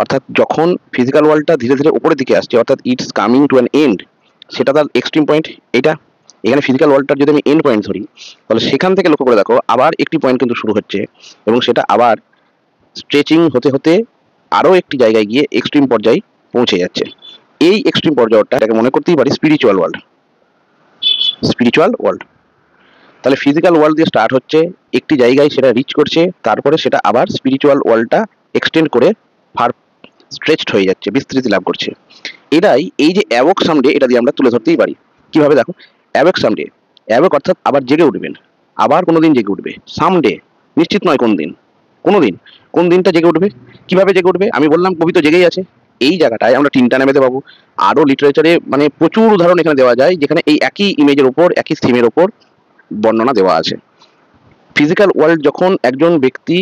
অর্থাৎ যখন ফিজিক্যাল ওয়ার্ল্ডটা ধীরে ধীরে উপরের দিকে আসছে, অর্থাৎ it's coming to an end, সেটা তার এক্সট্রিম পয়েন্ট। এটা এখানে ফিজিক্যাল ওয়ার্ল্ডটার যদি আমি এন্ড পয়েন্ট ধরি, তাহলে সেখান থেকে লক্ষ্য করে দেখো, আবার একটি পয়েন্ট কিন্তু শুরু হচ্ছে, এবং সেটা আবার স্ট্রেচিং হতে হতে আরো একটি জায়গায় গিয়ে এক্সট্রিম পর্যায়ে পৌঁছে যাচ্ছে। এই এক্সট্রিম পর্যায়টা এটাকে মনে করতেই পারি স্পিরিচুয়াল ওয়ার্ল্ড। স্পিরিচুয়াল ওয়ার্ল্ড, তাহলে ফিজিক্যাল ওয়ার্ল্ড দিয়ে স্টার্ট হচ্ছে, একটি জায়গায় সেটা রিচ করছে, তারপরে সেটা আবার স্পিরিচুয়াল ওয়ার্ল্ডটা এক্সটেন্ড করে ফার স্ট্রেচড হয়ে যাচ্ছে, বিস্তৃতি লাভ করছে। এটাই এই যে অ্যাওয়াক সামডে, এটা দিয়ে আমরা তুলে ধরতেই পারি। কিভাবে? দেখো, অ্যাওয়াক সামডে, অ্যাওয়াক অর্থাৎ আবার জেগে উঠবেন, আবার কোনোদিন জেগে উঠবে। সামডে নিশ্চিত নয় কোন দিন, কোনোদিন, কোন দিনটা জেগে উঠবে, কিভাবে জেগে উঠবে? আমি বললাম কবি তো জেগেই আছে। এই জায়গাটায় আমরা তিনটা নামেতে পাবো। আরো লিটারেচারে মানে প্রচুর উদাহরণ এখানে দেওয়া যায়, যেখানে এই একই ইমেজের উপর, একই থিমের উপর বর্ণনা দেওয়া আছে। ফিজিক্যাল ওয়ার্ল্ড যখন একজন ব্যক্তি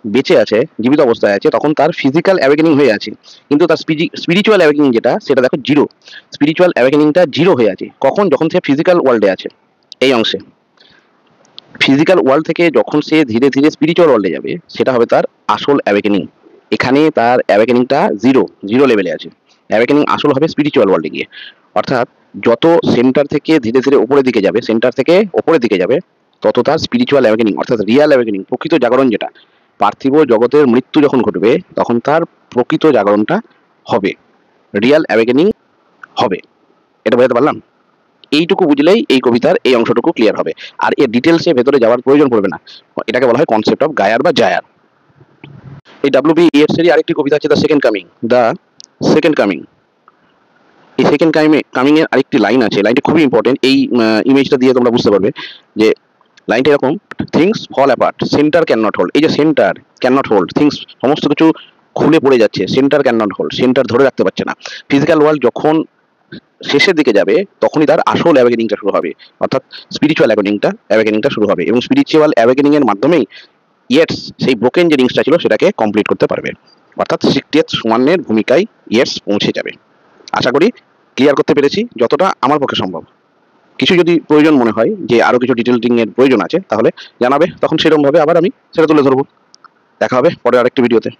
বেঁচে আছে, জীবিত অবস্থায় আছে, তখন তার ফিজিক্যাল অ্যাওয়েকেনিং হয়ে আছে, কিন্তু তার স্পিরিচুয়াল অ্যাওয়েকেনিং যেটা, সেটা দেখো জিরো। স্পিরিচুয়াল অ্যাওয়েকেনিংটা জিরো হয়ে আছে কখন? যখন সে ফিজিক্যাল ওয়ার্ল্ডে আছে। এই অংশে ফিজিক্যাল ওয়ার্ল্ড থেকে যখন সে ধীরে ধীরে স্পিরিচুয়াল ওয়ার্ল্ডে যাবে, সেটা হবে তার আসল অ্যাওয়েকেনিং। এখানে তার অ্যাওয়েকেনিংটা জিরো, জিরো লেভেলে আছে। অ্যাওয়েকেনিং আসল হবে স্পিরিচুয়াল ওয়ার্ল্ডে গিয়ে। অর্থাৎ যত সেন্টার থেকে ধীরে ধীরে উপরের দিকে যাবে, সেন্টার থেকে উপরের দিকে যাবে, তত তার স্পিরিচুয়াল অ্যাওয়েকেনিং, অর্থাৎ রিয়াল অ্যাওয়েকেনিং, প্রকৃত জাগরণ যেটা, পার্থিব জগতের মৃত্যু যখন ঘটবে তখন তার প্রকৃত জাগরণটা হবে, রিয়াল অ্যাওয়েকেনিং হবে। এটা বোঝাতে পারলাম? এইটুকু বুঝলেই এই কবিতার এই অংশটুকু ক্লিয়ার হবে, আর এর ডিটেলসে ভেতরে যাওয়ার প্রয়োজন পড়বে না। এটাকে বলা হয় কনসেপ্ট অফ গায়ার বা জায়ার। এই ডাব্লিউ.বি. ইয়েটসেরই আরেকটি কবিতা আছে the second coming. The second coming, এই সেকেন্ড কামিং এর আরেকটি লাইন আছে, লাইনটি খুবই ইম্পর্টেন্ট। এই ইমেজটা দিয়ে তোমরা বুঝতে পারবে যে লাইনটা এরকম, things fall apart, centre can not hold. এই যে centre can not hold, things সমস্ত কিছু খুলে পড়ে যাচ্ছে, centre can not hold, centre ধরে রাখতে পারছে না। ফিজিক্যাল ওয়ার্ল্ড যখন শেষের দিকে যাবে তখনই তার আসল অ্যাওয়েকেনিংটা শুরু হবে, অর্থাৎ স্পিরিচুয়াল অ্যাওয়েকেনিংটা শুরু হবে, এবং স্পিরিচুয়াল অ্যাওয়েকেনিং এর মাধ্যমেই ইয়েটস সেই ব্রোকেন যে রিংসটা ছিল সেটাকে কমপ্লিট করতে পারবে, অর্থাৎ 60th সোয়ানের ভূমিকায় ইয়েটস পৌঁছে যাবে। আশা করি ক্লিয়ার করতে পেরেছি যতটা আমার পক্ষে সম্ভব। কিছু যদি প্রয়োজন মনে হয় যে আরো কিছু ডিটেলিং এর প্রয়োজন আছে তাহলে জানাবে, তখন সেরকম ভাবে আবার আমি সেটা তুলে ধরবো। দেখা হবে পরের আরেকটি ভিডিওতে।